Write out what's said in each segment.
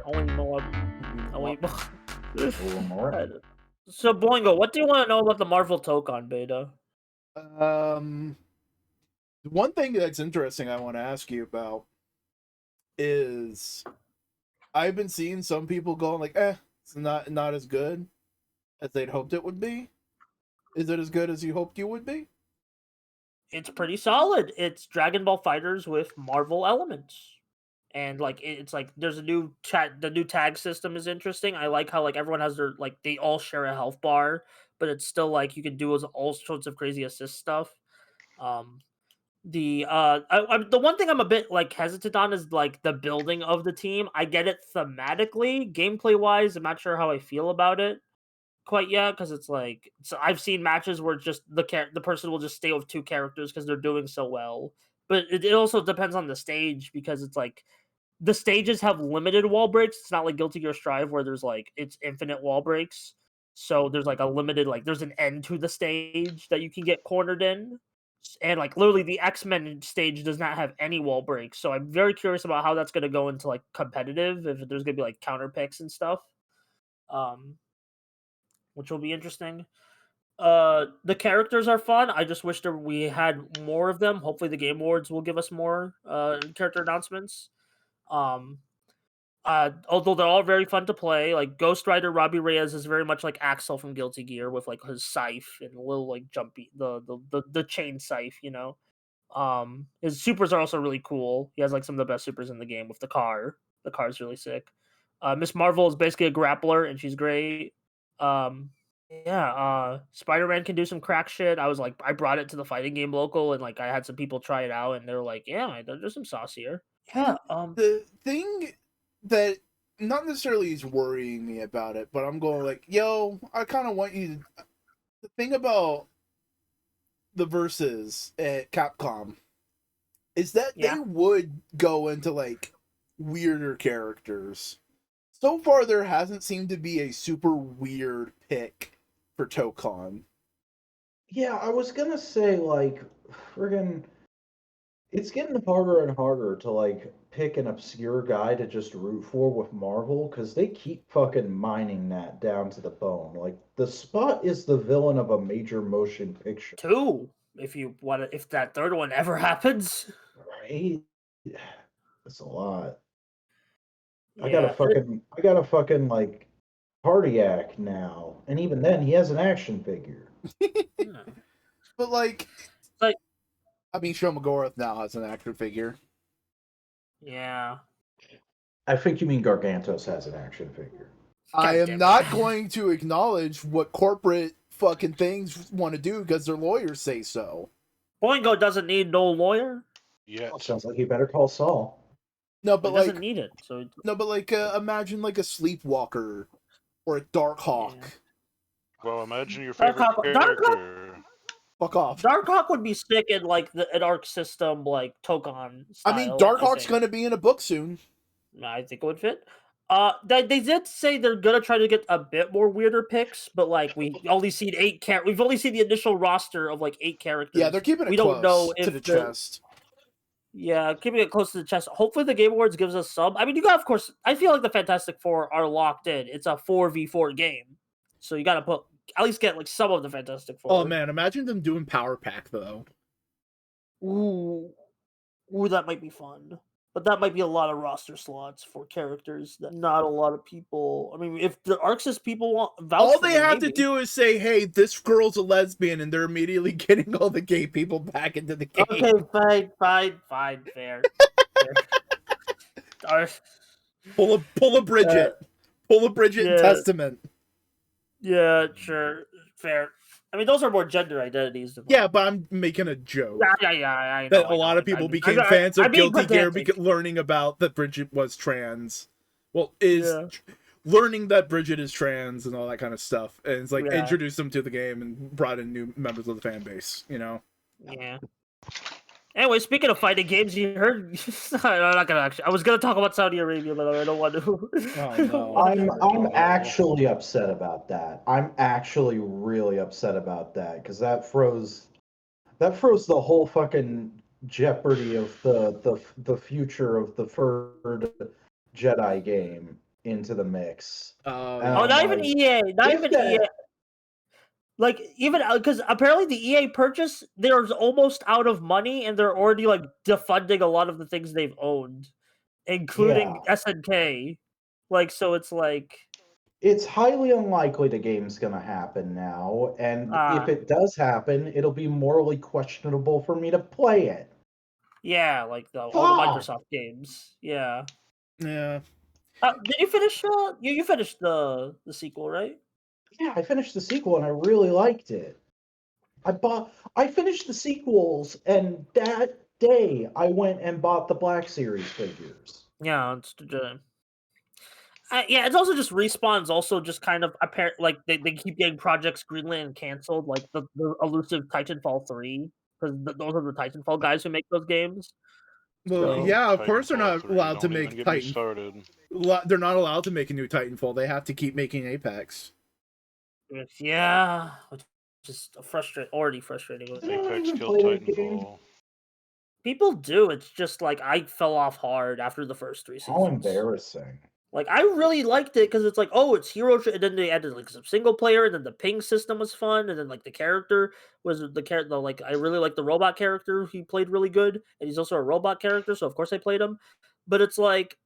more. Only more. Only more. A little more. So, Boingo, what do you want to know about the Marvel Tokon beta? One thing that's interesting I want to ask you about is I've been seeing some people going like, it's not as good as they'd hoped it would be. Is it as good as you hoped you would be? It's pretty solid. It's Dragon Ball Fighters with Marvel elements. And like it's like there's a new chat. The new tag system is interesting. I like how like everyone has their like they all share a health bar, but it's still like you can do all sorts of crazy assist stuff. The one thing I'm a bit like hesitant on is like the building of the team. I get it thematically, gameplay wise. I'm not sure how I feel about it quite yet because it's like I've seen matches where just the person will just stay with two characters because they're doing so well. But it also depends on the stage because it's like the stages have limited wall breaks. It's not like Guilty Gear Strive where there's like it's infinite wall breaks. So there's like a limited like there's an end to the stage that you can get cornered in. And like literally the X-Men stage does not have any wall breaks. So I'm very curious about how that's gonna go into like competitive, if there's gonna be like counter picks and stuff. Which will be interesting. The characters are fun. I just wish we had more of them. Hopefully the Game Awards will give us more character announcements. Although they're all very fun to play, like Ghost Rider Robbie Reyes is very much like Axel from Guilty Gear with like his scythe and a little like jumpy the chain scythe, you know. His supers are also really cool. He has like some of the best supers in the game with the car. The car's really sick. Miss Marvel is basically a grappler and she's great. Spider-Man can do some crack shit. I brought it to the fighting game local and like I had some people try it out and they're like, yeah, there's some saucier. Yeah. The thing that not necessarily is worrying me about it, but I'm going like, yo, I kind of want you to. The thing about the verses at Capcom is that they would go into like weirder characters. So far, there hasn't seemed to be a super weird pick for Tokon. Yeah, I was gonna say like, friggin', it's getting harder and harder to like pick an obscure guy to just root for with Marvel because they keep fucking mining that down to the bone. Like the Spot is the villain of a major motion picture. Two, if that third one ever happens. Right? That's a lot. Yeah, I got a fucking like cardiac now, and even then, he has an action figure. Yeah. But like, I mean, Shomagorath now has an action figure. Yeah. I think you mean Gargantos has an action figure. I am not going to acknowledge what corporate fucking things want to do because their lawyers say so. Boingo doesn't need no lawyer. Yeah. Well, sounds like you better call Saul. No, but he doesn't need it. So no, but like imagine like a Sleepwalker or a Darkhawk. Yeah. Well, imagine your favorite character. Fuck off. Darkhawk would be sick in like an Arc System like Tokon style. I mean, Darkhawk's going to be in a book soon. I think it would fit. They did say they're gonna try to get a bit more weirder picks, but like we've only seen we've only seen the initial roster of like 8 characters. Yeah, they're keeping it don't know to the chest. Yeah, keeping it close to the chest. Hopefully the Game Awards gives us some. I mean, you got, of course, I feel like the Fantastic Four are locked in. It's a 4v4 game. So you gotta at least get like some of the Fantastic Four. Oh man, imagine them doing Power Pack though. Ooh, that might be fun. But that might be a lot of roster slots for characters that not a lot of people. I mean, if the Arxis people want, all they have to do is say, "Hey, this girl's a lesbian," and they're immediately getting all the gay people back into the game. Okay, fine, fair. Pull a Bridget, pull a Bridget in Testament. Yeah, sure, fair. I mean, those are more gender identities. Yeah, but I'm making a joke. Yeah. I know, a lot of people became fans of Guilty Gear learning about that Bridget was trans. Well, learning that Bridget is trans and all that kind of stuff. And it's like introduced them to the game and brought in new members of the fan base, you know? Yeah. Anyway, speaking of fighting games, you heard. I'm not gonna I was gonna talk about Saudi Arabia, but I don't want to. Oh, no. I'm actually upset about that. I'm actually really upset about that because that froze the whole fucking jeopardy of the future of the third Jedi game. into the mix. Oh, And Oh, I'm not even like, EA. Not if even that- EA. Like even because apparently the EA purchase, they're almost out of money, and they're already like defunding a lot of the things they've owned, including SNK. Like, so it's like It's highly unlikely the game's going to happen now, and if it does happen, it'll be morally questionable for me to play it. yeah, like all the Fuck! Microsoft games. Yeah. yeah. Did you finish? You finished the sequel, right? Yeah, I finished the sequel and I really liked it. I finished the sequels, and that day I went and bought the Black Series figures. Yeah, it's yeah. It's also just Respawn's also just kind of apparent. Like they keep getting projects greenlit and canceled, like the elusive Titanfall 3, because those are the Titanfall guys who make those games. Well, So- yeah, of course they're Titanfall not 3, allowed to don't even make get me Titan. started. They're not allowed to make a new Titanfall. They have to keep making Apex. Yeah, which is already frustrating. Did anyone Apex even killed play that game? Titanfall. People do. It's just like I fell off hard after the first 3 seasons. How embarrassing. Like I really liked it because it's like, oh, it's hero, and then they added like some single player, and then the ping system was fun, and then like the character was the character. Like I really like the robot character. He played really good, and he's also a robot character, so of course I played him. But it's like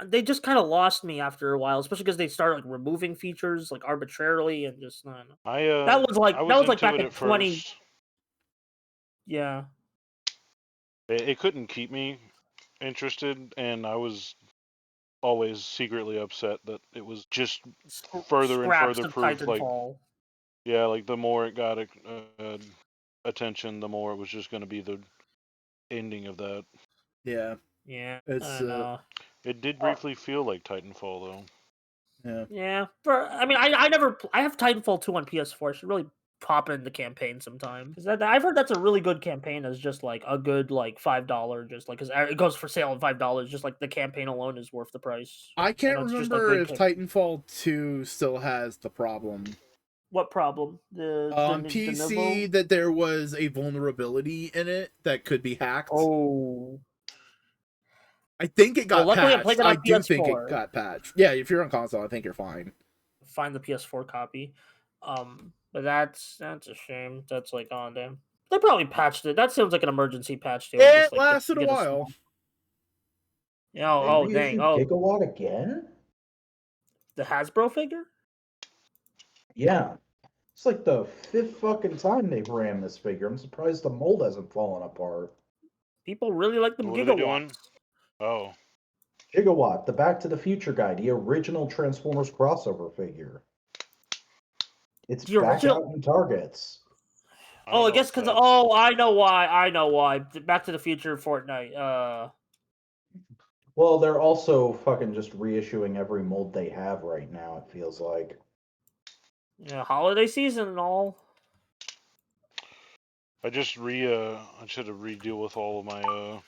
they just kind of lost me after a while, especially because they started like removing features like arbitrarily and just I don't know. That was like I was into back it in at 20. first. Yeah. It couldn't keep me interested, and I was always secretly upset that it was just further and Scraps further of proof. Like, Titanfall. yeah, like the more it got attention, the more it was just going to be the ending of that. Yeah, Yeah. It's, I don't know. It did briefly feel like Titanfall, though. yeah. Yeah. I have Titanfall 2 on PS4. I should really pop in the campaign sometime. Because I've heard that's a really good campaign as just like a good like $5, just like because it goes for sale at $5. Just like the campaign alone is worth the price. I can't And it's just a remember good if Titanfall 2 still has the problem. What problem? On PC, that there was a vulnerability in it that could be hacked. Oh. I think it got luckily I patched. played it on I do think it PS4. got patched. Yeah, if you're on console, I think you're fine. Find the PS4 copy. But that's a shame. That's like, oh damn. They probably patched it. That seems like an emergency patch too. It Just, like, lasted a get while. They Oh dang. reissued Oh, Gigawatt again? the Hasbro figure? Yeah. It's like the 5th fucking time they've ran this figure. I'm surprised the mold hasn't fallen apart. People really like them What are they doing? gigawatts. Oh, Gigawatt, the Back to the Future guy, the original Transformers crossover figure. It's The back original- out in Targets. Oh, I don't guess know because if that's- I know why. Back to the Future Fortnite. Well, they're also fucking just reissuing every mold they have right now, it feels like. Yeah, holiday season and all. I just I should have redeal with all of my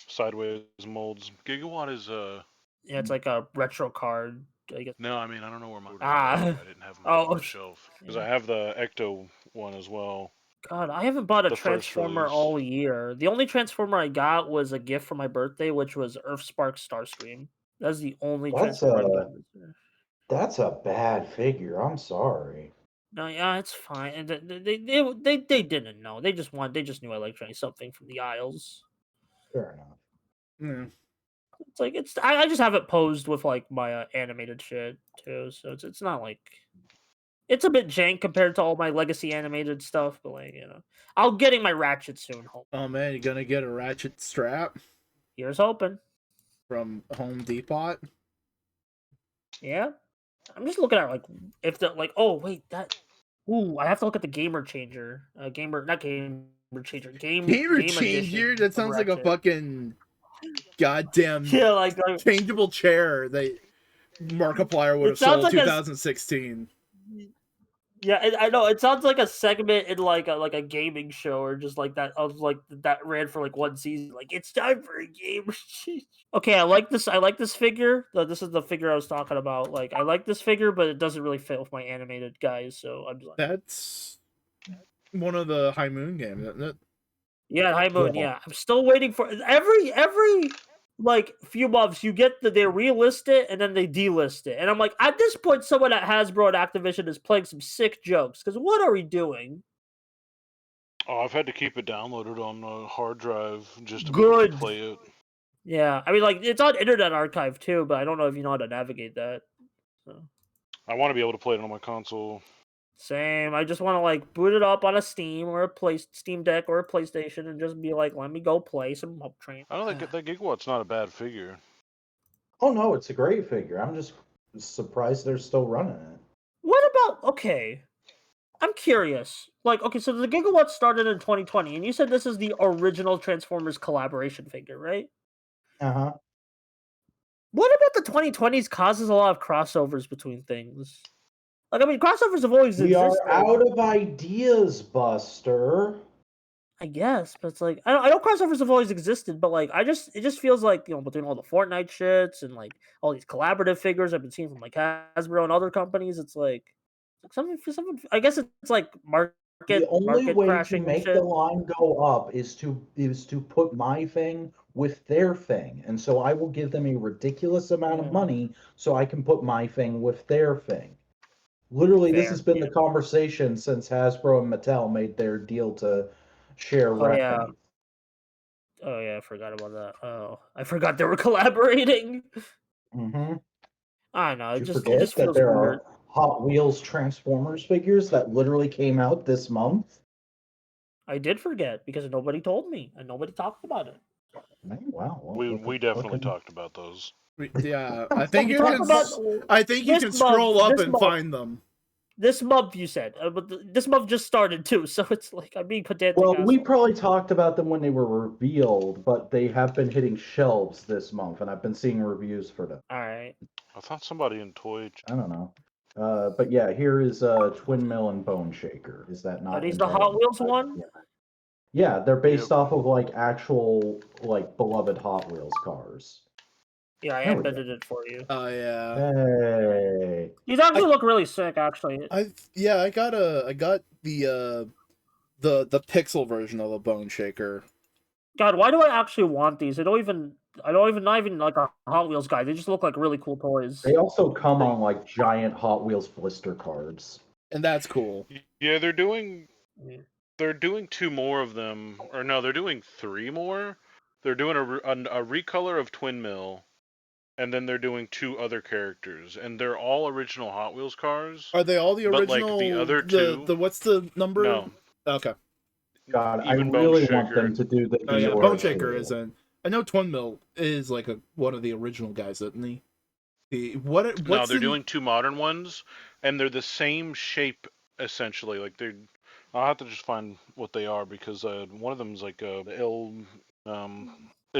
sideways molds. Gigawatt is Yeah, it's like a retro card. I guess. no, I mean I don't know where my Ah. I didn't have them on the shelf because I have the Ecto one as well. God, I haven't bought a The first Transformer release. all year. The only Transformer I got was a gift for my birthday, which was Earthspark Starscream. That's the only That's Transformer I've gotten this year. That's a bad figure. I'm sorry. No, yeah, it's fine. And they didn't know. They just knew I liked trying something from the aisles. Fair enough. Mm. It's like I just have it posed with like my animated shit too, so it's not like it's a bit jank compared to all my legacy animated stuff, but like I'll getting my Ratchet soon. Oh man, you gonna get a ratchet strap Here's hoping. from Home Depot? Yeah, I'm just looking at like if the like oh wait that I have to look at the Gamer Changer Gamer Changer Game Changer? That sounds like a fucking goddamn yeah like changeable chair that Markiplier would have sounds sold like 2016. Yeah, I know. It sounds like a segment in like a gaming show or just like that of like that ran for like one season. Like it's time for a game. Okay, I like this. I like this figure. This is the figure I was talking about. Like I like this figure, but it doesn't really fit with my animated guys. So I'm just like, That's one of the High Moon games, isn't it? yeah, High Moon. Yeah. Yeah, I'm still waiting for every like few months, you get they relist it and then they delist it, and I'm like, at this point, someone at Hasbro and Activision is playing some sick jokes. Because what are we doing? Oh, I've had to keep it downloaded on a hard drive just to be able Good. to play it. Yeah, I mean, like it's on Internet Archive too, but I don't know if you know how to navigate that. So. I want to be able to play it on my console. Same. I just want to like boot it up on a Steam or a Steam Deck or a PlayStation and just be like, let me go play some Hope Train. I don't think that Gigawatt's not a bad figure. Oh no, it's a great figure. I'm just surprised they're still running it. What about okay? I'm curious. Like, okay, so the Gigawatt started in 2020, and you said this is the original Transformers collaboration figure, right? Uh-huh. What about the 2020s causes a lot of crossovers between things? Like, I mean, crossovers have always We existed. are out of ideas, Buster. I guess, but it's like I know crossovers have always existed, but like it just feels like between all the Fortnite shits and like all these collaborative figures I've been seeing from like Hasbro and other companies, it's like something. I guess it's like The only market way to crashing and make shit. the line go up is to put my thing with their thing, and so I will give them a ridiculous amount of money so I can put my thing with their thing. Literally, this Fair, has been the conversation since Hasbro and Mattel made their deal to share rights. Oh yeah, I forgot about that. Oh, I forgot they were collaborating. Mm-hmm. I don't know. Did you It forget just that feels there weird. are Hot Wheels Transformers figures that literally came out this month? I did forget because nobody told me and nobody talked about it. Wow. Well, We definitely talked about those. Yeah, I think We you talked can. about I think you this can month- scroll up this and month. find them. This month, you said, but this month just started too, so it's like I'm being pedantic. Well, we asshole. probably talked about them when they were revealed, but they have been hitting shelves this month, and I've been seeing reviews for them. All right. I thought somebody in Toy. I don't know. But yeah, here is Twin Mill and Bone Shaker. Is that not? Are these the Hot Wheels one? Yeah, they're based off of like actual like beloved Hot Wheels cars. Yeah, I embedded it for you. Oh yeah. Hey. These actually look really sick, actually. I got the pixel version of the Bone Shaker. God, why do I actually want these? I don't even not even like a Hot Wheels guy. They just look like really cool toys. They also come on like giant Hot Wheels blister cards. And that's cool. Yeah, they're doing 2 more of them, or no, they're doing 3 more. They're doing a recolor of Twin Mill, and then they're doing 2 other characters, and they're all original Hot Wheels cars. Are they all the original? But like the other 2, the what's the number? No. Okay. God, Even I really Bone want them Shaker. to do the. Oh yeah, Bone Shaker isn't. I know Twin Mill is like one of the original guys, isn't he? No, they're doing 2 modern ones, and they're the same shape essentially. Like they're. I'll have to just find what they are because one of them's like it's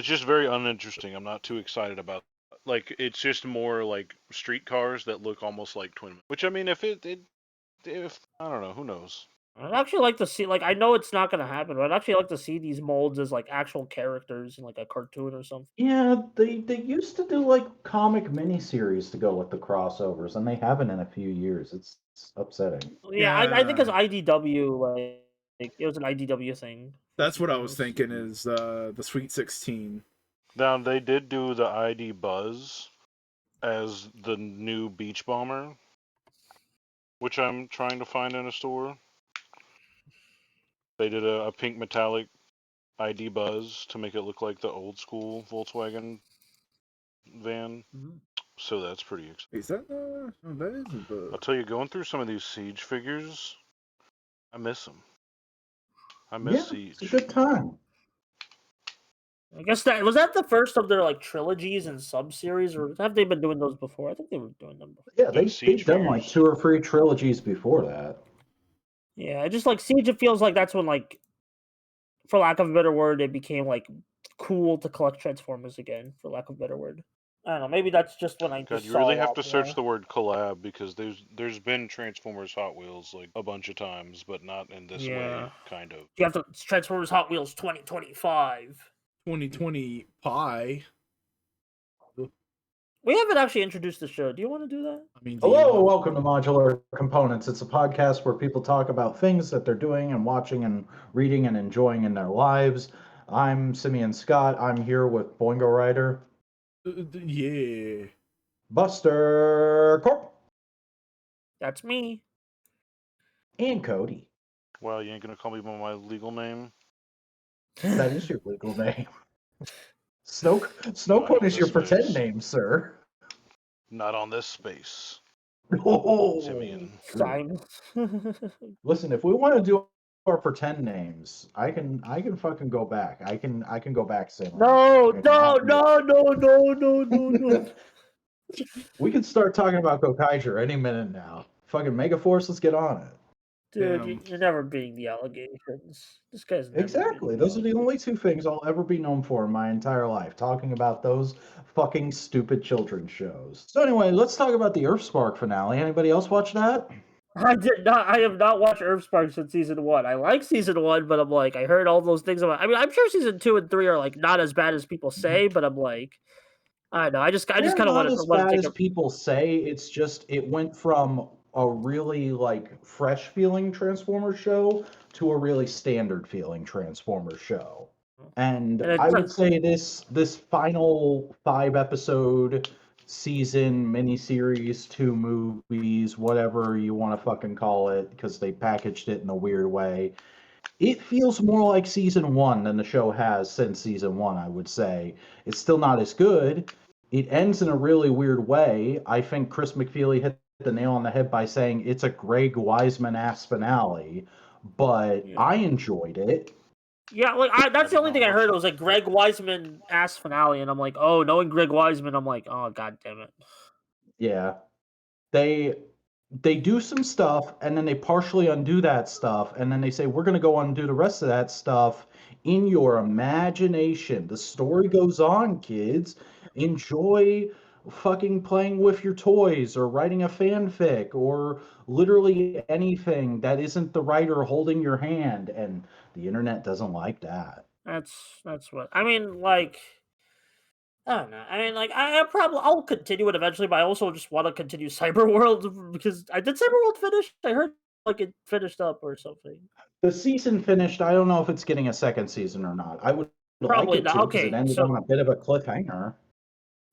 just very uninteresting. I'm not too excited about. Like it's just more like street cars that look almost like Twin Mill. Which I mean, if I don't know, who knows. I'd actually like to see, like, I know it's not going to happen, but I'd actually like to see these molds as, like, actual characters in, like, a cartoon or something. Yeah, they used to do, like, comic miniseries to go with the crossovers, and they haven't in a few years. It's upsetting. Yeah, I think it's IDW, like, it was an IDW thing. That's what I was thinking is the Sweet 16. Now, they did do the ID Buzz as the new Beach Bomber, which I'm trying to find in a store. They did a pink metallic ID Buzz to make it look like the old school Volkswagen van. Mm-hmm. So that's pretty exciting. Is that that isn't the... I'll tell you, going through some of these Siege figures, I miss them. I miss Siege. It's a good time. I guess was that the first of their, like, trilogies and sub-series, or have they been doing those before? I think they were doing them before. Yeah, they've done, like, 2 or 3 trilogies before that. Yeah, just, like, Siege, it feels like that's when, like, for lack of a better word, it became, like, cool to collect Transformers again, for lack of a better word. I don't know, maybe that's just when I God, just you saw really a have lot to search more. the word collab because there's been Transformers Hot Wheels like a bunch of times, but not in this way, kind of. You have to Transformers Hot Wheels 2025. 2020 Pi. We haven't actually introduced the show. Do you want to do that? I mean, Hello, welcome to Modular Components. It's a podcast where people talk about things that they're doing and watching and reading and enjoying in their lives. I'm Simeon Scott. I'm here with Boingo Rider. Yeah. Buster Corp That's me. and Cody. Well, you ain't gonna call me by my legal name. That is your legal name. Snowcone Not on is your this pretend space. name, sir. Not on this space, Oh, Simeon. Simon. listen, if we want to do our pretend names, I can fucking go back. I can go back, Sam. No. We can start talking about Gokaiger any minute now. Fucking Megaforce, let's get on it. Dude, Damn. you're never beating the allegations. This guy's never Exactly. beating Those are the only two things I'll ever be known for in my entire life, talking about those fucking stupid children's shows. So anyway, let's talk about the Earthspark finale. Anybody else watch that? I did not. I have not watched Earthspark since season 1. I like season 1, but I'm like, I heard all those things about. I mean, I'm sure season 2 and 3 are like not as bad as people say, but I'm like, I don't know. I just They're kind of not want as to bad take as a. people say. It's just it went from a really like fresh feeling Transformer show to a really standard feeling Transformer show. And And I would say this final 5 episode season miniseries, 2 movies, whatever you want to fucking call it, because they packaged it in a weird way. It feels more like season 1 than the show has since season 1, I would say. It's still not as good. It ends in a really weird way. I think Chris McFeely hit the nail on the head by saying it's a Greg Wiseman ass finale, but Yeah. I enjoyed it. Yeah, like that's the did only not thing I watch heard it. was like Greg Wiseman ass finale, and I'm like, oh, knowing Greg Wiseman, I'm like, oh, god damn it. Yeah. They do some stuff and then they partially undo that stuff and then they say we're going to go undo the rest of that stuff in your imagination. The story goes on, kids. Enjoy fucking playing with your toys or writing a fanfic or literally anything that isn't the writer holding your hand, and the internet doesn't like that. That's what I mean. Like, I don't know. I mean, like, I'll continue it eventually, but I also just want to continue Cyberworld because I did Cyberworld finish. I heard like it finished up or something. The season finished. I don't know if it's getting a second season or not. I would like Probably it not. to because it Okay, ended on so a bit of a cliffhanger.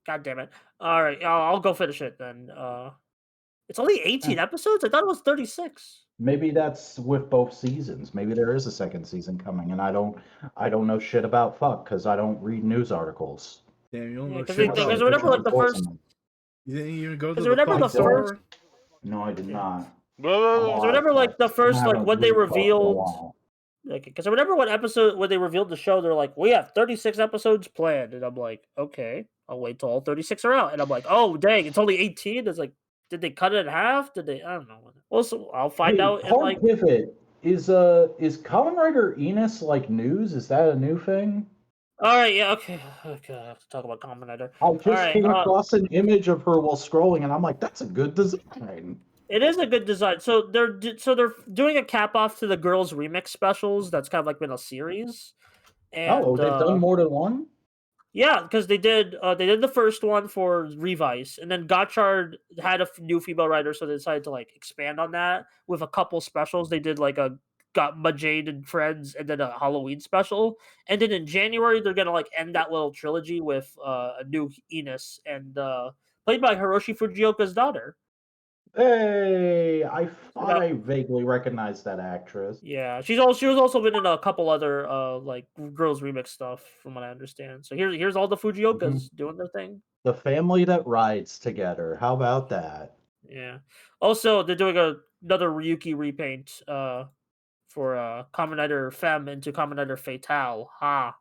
god damn it. All right, I'll go finish it then. It's only 18 episodes. I thought it was 36. Maybe that's with both seasons. Maybe there is a second season coming, and I don't know shit about fuck because I don't read news articles. Damn, you don't Yeah, know because shit That's about remember like fuck. the first. You didn't even go to Because the remember fuck the first. store? No, I did Yeah. not. Whoa, Because remember like the I first like haven't when they read fuck in a revealed. while. Because I remember what episode when they revealed the show, they're like, "We have 36 episodes planned," and I'm like, "Okay, I'll wait till all 36 are out." And I'm like, "Oh, dang, it's only 18." It's like, did they cut it in half? Did they? I don't know. Also, I'll find Hey, out in hard like. pivot. Is Kamen Rider Enos like news? Is that a new thing? All right, yeah, okay, okay. I have to talk about Combinator. I All just right, came across an image of her while scrolling, and I'm like, that's a good design. it is a good design. So they're doing a cap off to the girls remix specials. That's kind of like been a series, Oh, and they've done more than one? yeah, because they did the first one for Revice, and then Gotchard had a new female writer, so they decided to like expand on that with a couple specials. They did like a got Jade and Friends, and then a Halloween special, and then in January they're gonna like end that little trilogy with a new Enos and played by Hiroshi Fujioka's daughter. Hey, I So thought I vaguely recognized that actress. yeah, she was also been in a couple other like girls remix stuff from what I understand. So here's all the Fujiokas doing their thing. The family that rides together. How about that? Yeah. Also, they're doing another Ryuki repaint for Kamen Rider Femme into Kamen Rider Fatale. Ha!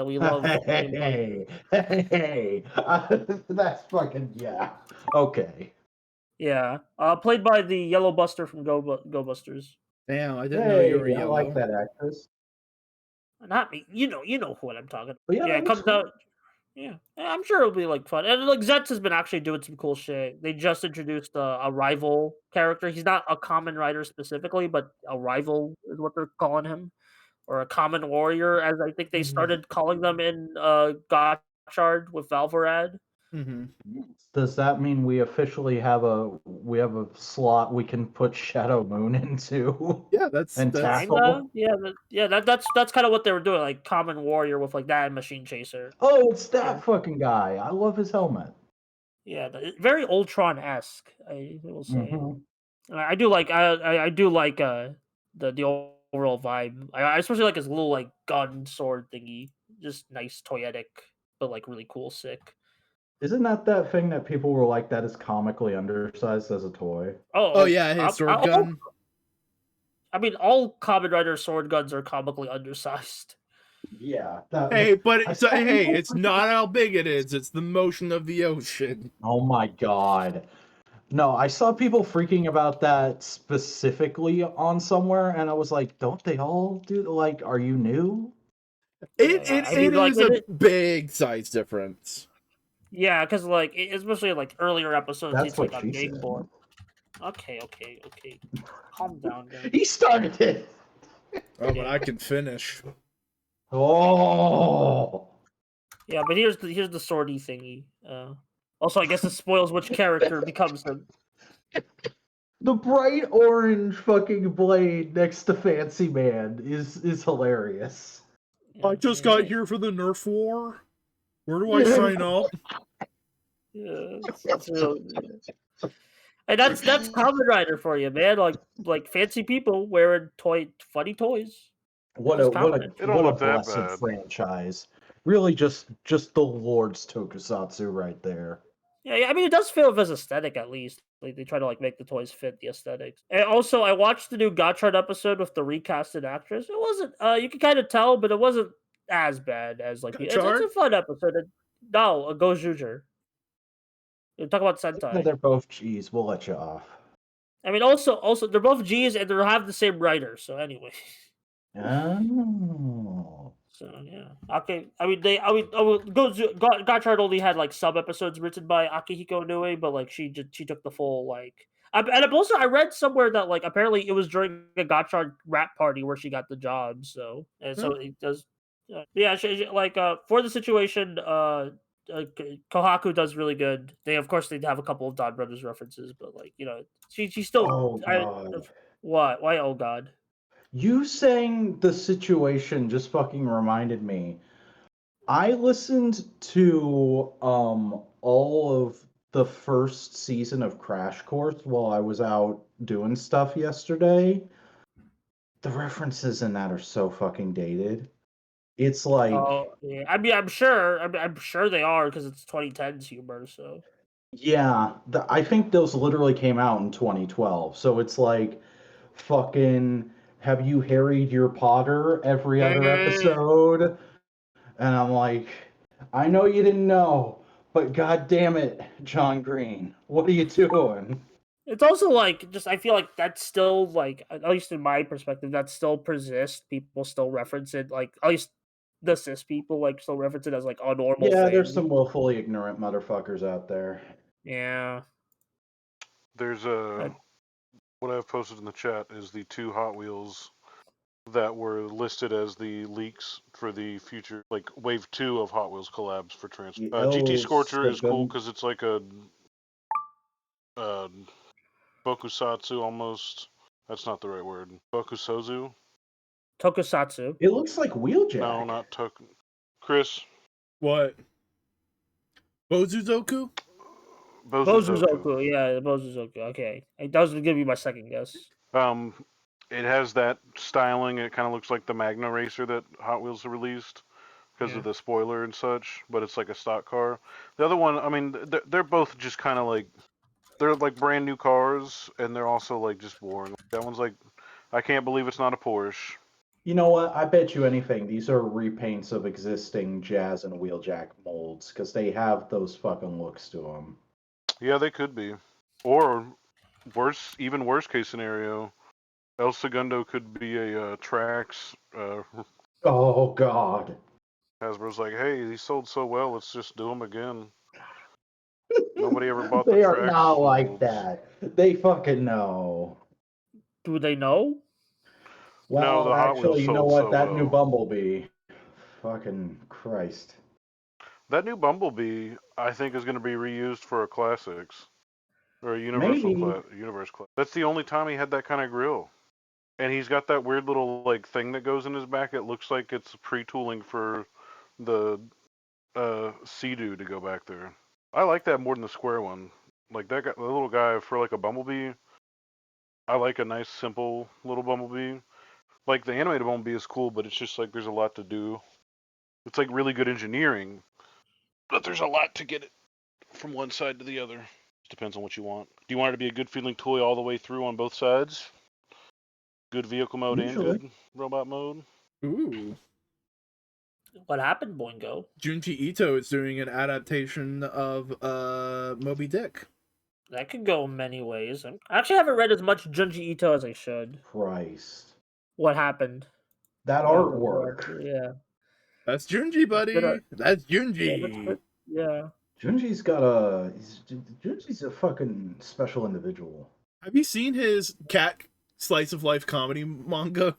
We love Hey, hey, that's fucking yeah. Okay. yeah. Played by the Yellow Buster from Go Busters. Damn, I didn't know you were Hey, I yellow. like that actress. Not me. You know what I'm talking about. But yeah, Yeah, that it looks comes out. Yeah, I'm sure it'll be like fun. And like Zetz has been actually doing some cool shit. They just introduced a rival character. He's not a common rider specifically, but a rival is what they're calling him, or a common warrior, as I think they started calling them in Gotchard with Valvorad. Mm-hmm. Does that mean we officially have a slot we can put Shadow Moon into? Yeah, that's And that's tackle? That's kind of what they were doing, like Common Warrior with like that and Machine Chaser. Oh, it's that Yeah. fucking guy. I love his helmet. Yeah, very Ultron-esque, I will say. Mhm. I do like I do like the overall vibe. I especially like his little like gun sword thingy. Just nice toyetic, but like really cool, sick. Isn't that thing that people were like, that is comically undersized as a toy? Oh yeah, his sword gun. I mean, all Kamen Rider sword guns are comically undersized. Yeah. Hey, but I it's saw people it's not how big it is. It's the motion of the ocean. Oh my god. No, I saw people freaking about that specifically on somewhere, and I was like, don't they all do, like, are you new? I mean, It like is a big size difference. yeah, because like especially in, like earlier episodes, That's it's what like a she big said. board. Okay. Calm down, guys. He started it. Oh, but I can finish. Oh. Yeah, but here's the swordy thingy. Also, I guess it spoils which character becomes him. The bright orange fucking blade next to Fancy Man is hilarious. I just got here for the Nerf war. Where do I sign up? Yeah, it's really, and that's Kamen Rider for you, man. Like fancy people wearing funny toys. What That's a Kamen Rider. It don't look that blessed bad. franchise. Really, just the Lord's Tokusatsu right there. Yeah, I mean, it does feel with his aesthetic at least. Like they try to like make the toys fit the aesthetics. And also, I watched the new Gotchard episode with the recasted actress. It wasn't. You can kind of tell, but it wasn't as bad as like. It's a fun episode. No, a Gojuger. You talk about No, Sentai. they're both G's. We'll let you off. I mean, also they're both G's and they have the same writer. So anyway. Oh. So yeah, okay. I mean, Gotchard only had like sub episodes written by Akihiko Inoue, but like she took the full like. And also, I read somewhere that like apparently it was during a Gotchard rap party where she got the job. So it does. Yeah, like for the situation, Kohaku does really good. They of course they have a couple of Don Brothers references, but like she still. Oh god. What? Why? Oh god. You saying the situation just fucking reminded me. I listened to all of the first season of Crash Course while I was out doing stuff yesterday. The references in that are so fucking dated. It's like Oh yeah, I mean, I'm sure. I'm sure they are because it's 2010s humor. So yeah, I think those literally came out in 2012. So it's like fucking have you harried your Potter every other episode? And I'm like, I know you didn't know, but god damn it, John Green, what are you doing? it's also like just I feel like that's still like at least in my perspective that still persists. People still reference it like at least the cis people like still reference it as like a normal Yeah, thing. there's some willfully ignorant motherfuckers out there. Yeah. There's what I've posted in the chat is the 2 Hot Wheels that were listed as the leaks for the future, like Wave 2 of Hot Wheels collabs for GT Scorcher is cool because it's like a Bokusatsu almost. That's not the right word. Bokusozu? Tokusatsu. It looks like Wheeljack. No, not Chris. What? Bozuzoku? Bozuzoku, yeah, Bozuzoku. Okay, that was gonna be my second guess. It has that styling. It kind of looks like the Magna Racer that Hot Wheels released because of the spoiler and such, but it's like a stock car. The other one, I mean, they're both just kind of like they're like brand new cars, and they're also like just boring. That one's like, I can't believe it's not a Porsche. You know what? I bet you anything these are repaints of existing Jazz and Wheeljack molds because they have those fucking looks to them. Yeah, they could be. Or even worse case scenario, El Segundo could be a Trax. Oh god. Hasbro's like, hey, he sold so well, let's just do them again. Nobody ever bought They the are Trax not like molds. that. They fucking know. Do they know? Well, no, the Hot actually, Wheels you know sold what? so That new well. Bumblebee. Fucking Christ. That new Bumblebee, I think, is going to be reused for a classics or a Maybe. universe class. That's the only time he had that kind of grill, and he's got that weird little like thing that goes in his back. It looks like it's pre-tooling for the Sea-Doo to go back there. I like that more than the square one. Like that guy, the little guy for like a Bumblebee. I like a nice, simple little Bumblebee. Like the animated Bumblebee is cool, but it's just like there's a lot to do. It's like really good engineering, but there's a lot to get it from one side to the other. Just depends on what you want. Do you want it to be a good feeling toy all the way through on both sides? Good vehicle mode Usually. and good robot mode? Ooh. What happened, Boingo? Junji Ito is doing an adaptation of Moby Dick. That could go many ways. I actually haven't read as much Junji Ito as I should. Christ. What happened? That artwork. Yeah. That's Junji, buddy. That's Junji. Yeah. Junji's Junji's a fucking special individual. Have you seen his cat slice of life comedy manga?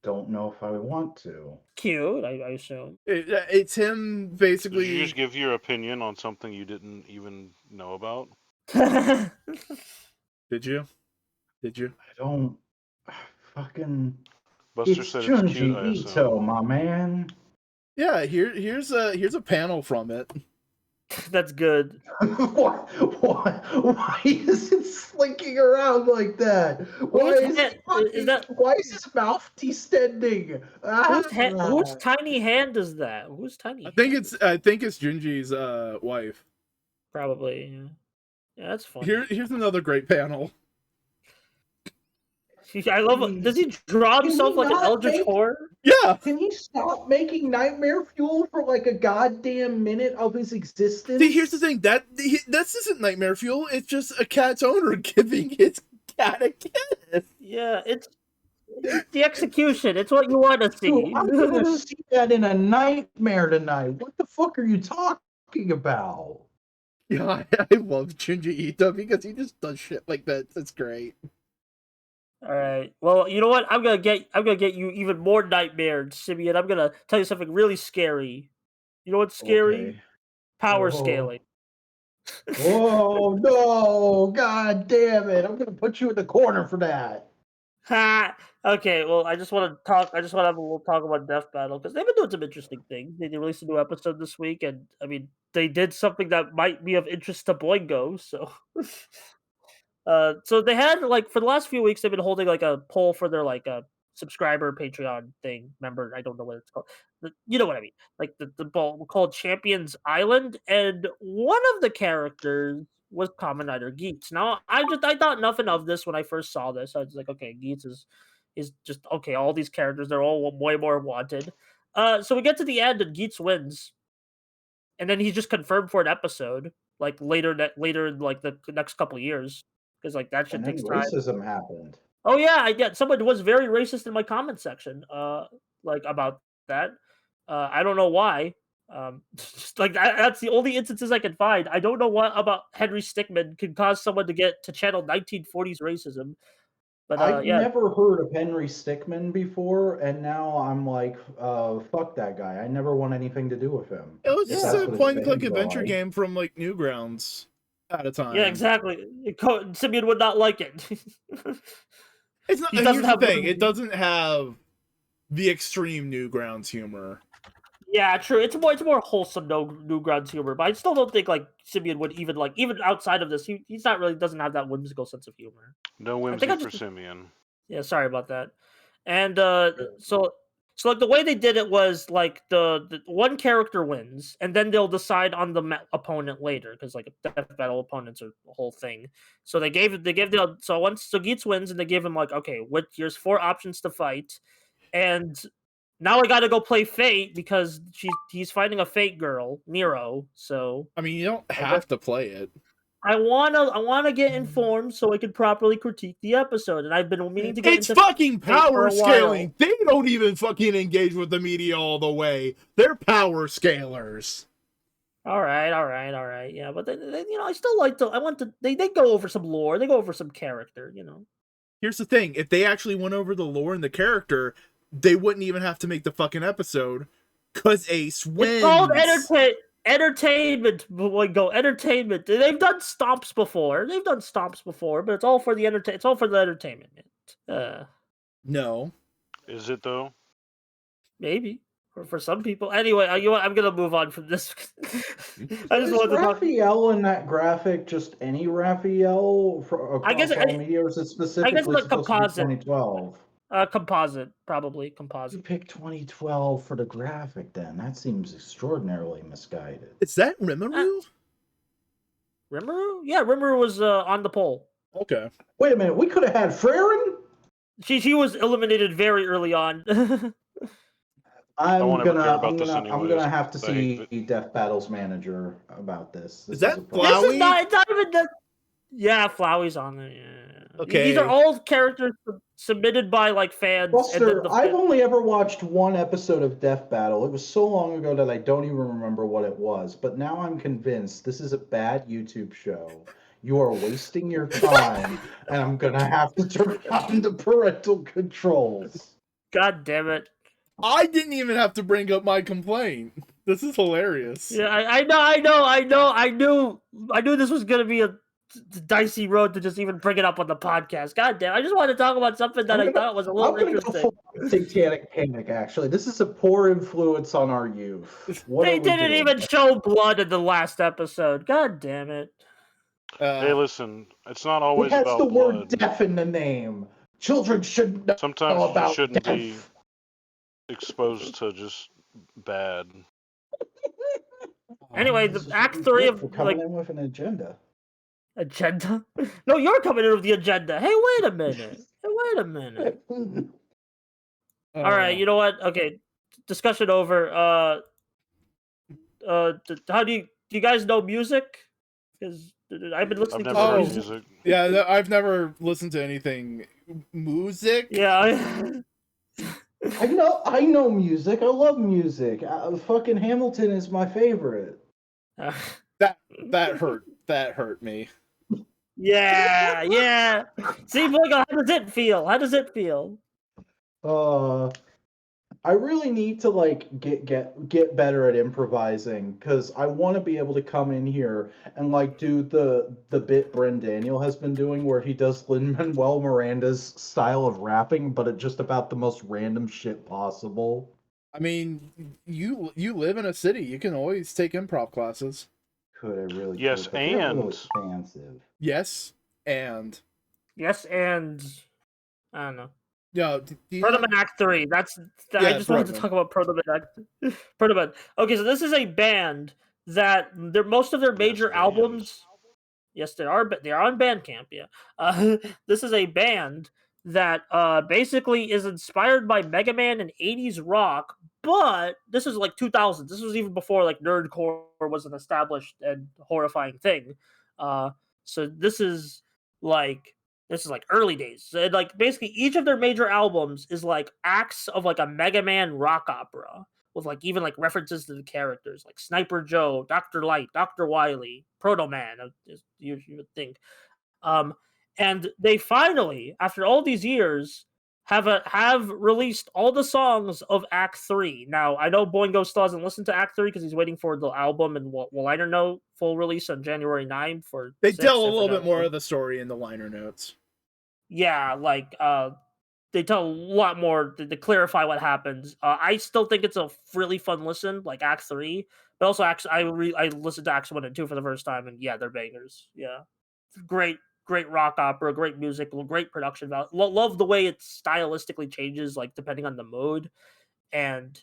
Don't know if I want to. Cute, I assume. It's him basically. Did you just give your opinion on something you didn't even know about? Did you? I don't fucking. Buster It's said it's cute, I Junji assume. Ito, my man. Yeah, here's a panel from it. That's good. Why is it slinking around like that? Why is his mouth distending? Whose tiny hand is that? Whose tiny? I think it's Junji's wife. Probably. Yeah. Yeah, that's funny. Here's another great panel. I love it. Does he draw himself like an eldritch horror? Yeah. Can he stop making nightmare fuel for like a goddamn minute of his existence? See, here's the thing. This isn't nightmare fuel. It's just a cat's owner giving his cat a kiss. Yeah, it's the execution. It's what you want to see. Dude, I'm gonna see that in a nightmare tonight. What the fuck are you talking about? Yeah, I love Junji Ito because he just does shit like that. That's great. All right. Well, you know what? I'm gonna get you even more nightmares, Simeon. I'm gonna tell you something really scary. You know what's scary? Okay. Power Whoa. scaling. Whoa, no! God damn it! I'm gonna put you in the corner for that. Ha! Okay, well, I just want to have a little talk about Death Battle because they've been doing some interesting things. They released a new episode this week, and I mean, they did something that might be of interest to Boingo. So, so they had like for the last few weeks, they've been holding like a poll for their like a subscriber Patreon thing. Remember, I don't know what it's called. You know what I mean? Like the poll called Champions Island, and one of the characters was Common Rider Geets. Now, I thought nothing of this when I first saw this. I was like, okay, Geets is just okay. All these characters, they're all way more wanted. So we get to the end, and Geets wins, and then he's just confirmed for an episode, like later in like the next couple of years, because like that shit And then takes time. racism happened. Oh yeah, I get someone was very racist in my comment section, like about that. I don't know why. Just like that's the only instances I can find. I don't know what about Henry Stickmin can cause someone to get to channel 1940s racism. But I've yeah, never heard of Henry Stickmin before, and now I'm like, fuck that guy. I never want anything to do with him. It was Yeah. just That's a what his point-and-click fans are adventure like. game from like Newgrounds at a time. yeah, exactly. Simeon would not like it. It's not. He Here's doesn't the have thing. the- It doesn't have the extreme Newgrounds humor. Yeah, true. It's more wholesome Newgrounds humor, but I still don't think like Simeon would even outside of this, he's not really doesn't have that whimsical sense of humor. No whimsy for Simeon. Yeah, sorry about that. And so like the way they did it was like the one character wins, and then they'll decide on the opponent later because like Death Battle opponents are the whole thing. So they gave so Geets wins, and they gave him like, okay, here's 4 options to fight, and now I got to go play Fate because he's fighting a Fate girl, Nero. So I mean, you don't have to play it. I wanna get informed so I can properly critique the episode, and I've been meaning to get It's into fucking Fate for power a while. scaling. They don't even fucking engage with the media all the way. They're power scalers. All right. Yeah, but they, I still like to. I want to. They go over some lore. They go over some character. Here's the thing. If they actually went over the lore and the character, they wouldn't even have to make the fucking episode. Cause Ace wins. It's called entertain. entertainment. Entertainment. They've done stomps before. But it's all for the It's all for the entertainment. No. Is it though? Maybe for some people. Anyway, I'm gonna move on from this. I just Is wanted to talk. Raphael in that graphic just any Raphael across all media, or is it specifically the supposed composite. to be 2012? Composite, probably You composite. picked 2012 for the graphic, then that seems extraordinarily misguided. Is that Rimuru? Rimuru? Yeah, Rimuru was on the poll. Okay. Wait a minute, we could have had Freren? She was eliminated very early on. I'm won't ever care about I'm this gonna anyways, have to because I hate see Death Battle's manager about this. Is that a problem. Flowey? It's not even that. Yeah, Flowey's on there. Yeah. Okay. These are all characters submitted by like fans. Buster, I've only ever watched one episode of Death Battle. It was so long ago that I don't even remember what it was. But now I'm convinced this is a bad YouTube show. You are wasting your time, and I'm gonna have to turn on the parental controls. God damn it! I didn't even have to bring up my complaint. This is hilarious. Yeah, I knew this was gonna be a dicey road to just even bring it up on the podcast. God damn! I just wanted to talk about something that I thought was a little interesting. Go full Satanic Panic. Actually, this is a poor influence on our youth. They didn't even show blood in the last episode. God damn it! Hey, listen, it's not always it has about the blood. word death in the name. Children shouldn't know Sometimes about you shouldn't death. be exposed to just bad. Anyway, the Act 3 of coming in with an agenda. Agenda? No, you're coming in with the agenda. Hey, wait a minute. All right, you know what? Okay, discussion over. How do you guys know music? Because I've been listening I've to never heard music. music. Yeah, I've never listened to anything music. Yeah. I know music. I love music. Fucking Hamilton is my favorite. That hurt me. Yeah. See, Boygo, how does it feel? I really need to like get better at improvising, because I want to be able to come in here and like do the bit Bren Daniel has been doing, where he does Lin-Manuel Miranda's style of rapping, but it's just about the most random shit possible. I mean, you live in a city. You can always take improv classes. Could I really? Yes, could, but they're and real expansive. Yes, and I don't know. Yeah, Protoman Act 3. I just wanted to talk about Protoman Act. Protoman. Okay, so this is a band that most of their major albums. Yes, they are. They are on Bandcamp. Yeah. This is a band that basically is inspired by Mega Man and 80s rock, but this is like 2000s. This was even before like nerdcore was an established and horrifying thing. So this is like early days. So like basically each of their major albums is like acts of like a Mega Man rock opera with like even like references to the characters like Sniper Joe, Dr. Light, Dr. Wily, Proto Man, you would think. And they finally, after all these years, have released all the songs of Act 3. Now, I know Boingo still hasn't listened to Act 3 because he's waiting for the album and liner note full release on January 9th. They tell a little bit more of the story in the liner notes. Yeah, like they tell a lot more to clarify what happens. I still think it's a really fun listen, like Act 3, but also I listened to Acts 1 and 2 for the first time, and yeah, they're bangers. Yeah, great rock opera, great music, great production value. Love the way it stylistically changes, like depending on the mood, and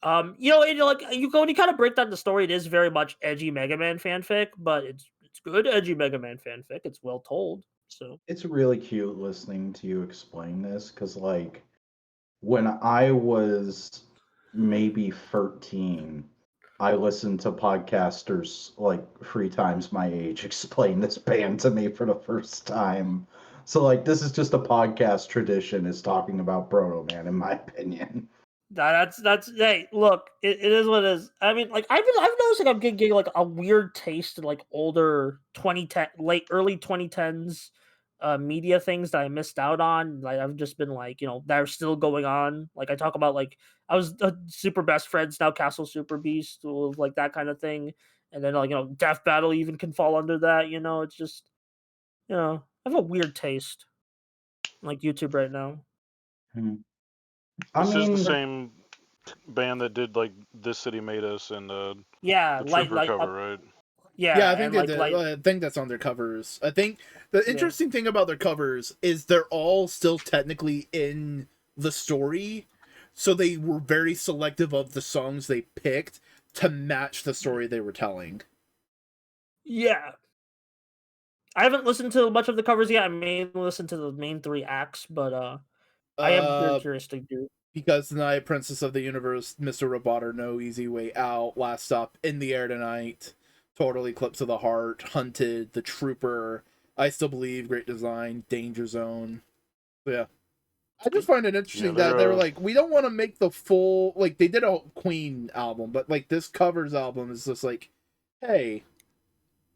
when you kind of break down the story, it is very much edgy Mega Man fanfic, but it's good edgy Mega Man fanfic. It's well told. So it's really cute listening to you explain this, because like when I was maybe 13, I listened to podcasters like 3 times my age explain this band to me for the first time. So like this is just a podcast tradition, is talking about Proto Man, in my opinion. That's hey, look, it is what it is. I mean, like I've noticed like I'm getting like a weird taste in like older early 2010s media things that I missed out on. Like I've just been like, that are still going on. Like I talk about like I was super best friends now, Castle Super Beast, like that kind of thing. And then like Death Battle even can fall under that. It's just I have a weird taste like YouTube right now. I This is the mean, same band that did like "This City Made Us" and Yeah, the Trooper cover, right? yeah, I think and they like did. I think that's on their covers. I think the interesting thing about their covers is they're all still technically in the story, so they were very selective of the songs they picked to match the story they were telling. Yeah. I haven't listened to much of the covers yet. I mainly listened to the main 3 acts, but I am very curious to do. Because Tonight, Princess of the Universe, Mr. Roboter, No Easy Way Out, Last Stop, In the Air Tonight, Total Eclipse of the Heart, Hunted, The Trooper, I Still Believe, Great Design, Danger Zone. So, yeah. I just find it interesting that they were like, we don't want to make the full, like, they did a Queen album, but, like, this covers album is just like, hey,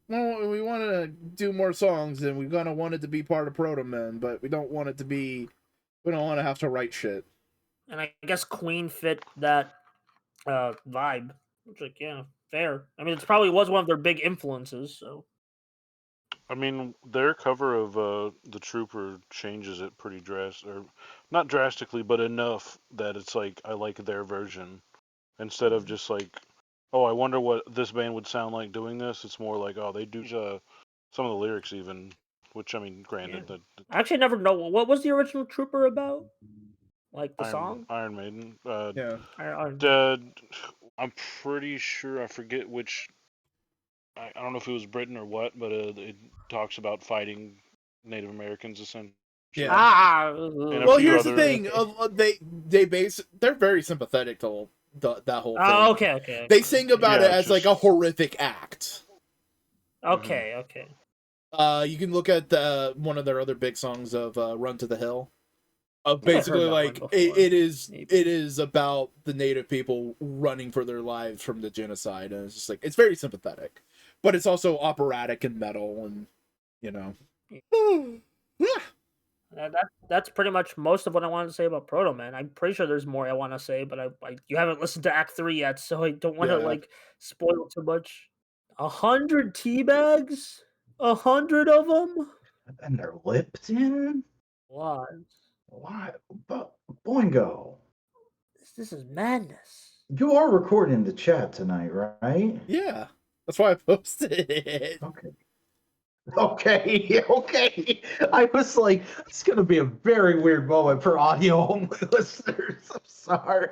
well, we want to do more songs, and we kind of want it to be part of Proto Men, but we don't want it to be, we don't want to have to write shit. And I guess Queen fit that vibe. It's like, yeah, fair. I mean, it probably was one of their big influences, so. I mean, their cover of the Trooper changes it pretty or not drastically, but enough that it's like I like their version instead of just like, oh, I wonder what this band would sound like doing this. It's more like, oh, they do some of the lyrics even, which I mean, granted, Yeah. I actually never know what was the original Trooper about, like the song. Iron Maiden. Yeah. I'm pretty sure I forget which. I don't know if it was Britain or what, but it talks about fighting Native Americans essentially. Yeah. Well, here's the thing: they're very sympathetic to that whole thing. Oh, okay. They sing about it as like a horrific act. Okay. You can look at one of their other big songs of "Run to the Hill." Basically, like it is about the Native people running for their lives from the genocide, and it's just like it's very sympathetic, but it's also operatic and metal, and That's pretty much most of what I wanted to say about Proto Man. I'm pretty sure there's more I want to say, but you haven't listened to Act 3 yet, so I don't want to like spoil too much. 100 tea bags, 100 of them, and they're Lipton. What? Why? But Boingo, this is madness. You are recording the chat tonight, right? Yeah, that's why I posted it. Okay. I was like, it's going to be a very weird moment for audio-only listeners. I'm sorry.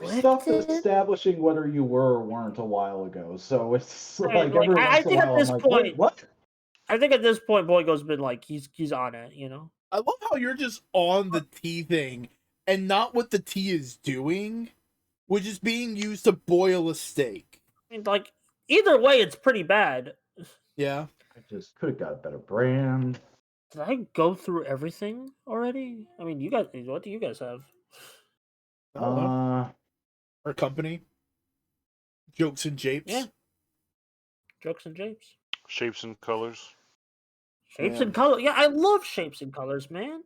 We stopped establishing whether you were or weren't a while ago, so it's like every once in a while I'm like, wait, what? I think at this point, Boingo's been like, he's on it, I love how you're just on the tea thing and not what the tea is doing, which is being used to boil a steak. I mean, like, either way, it's pretty bad. Yeah. I just could have got a better brand. Did I go through everything already? I mean, you guys, what do you guys have? Our company. Jokes and Japes. Yeah. Jokes and Japes. Shapes and Colors. Shapes and Colors. Yeah, I love Shapes and Colors, man.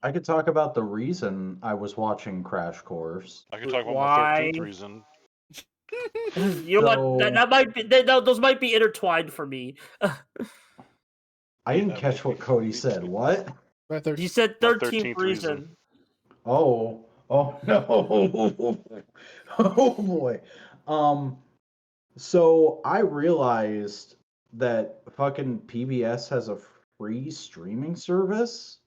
I could talk about the reason I was watching Crash Course. I could talk about my 13th reason. You know what? That might be. Those might be intertwined for me. I didn't catch what Cody said. What? You said 13th reason. Oh no! Oh boy. So I realized that fucking PBS has a free streaming service,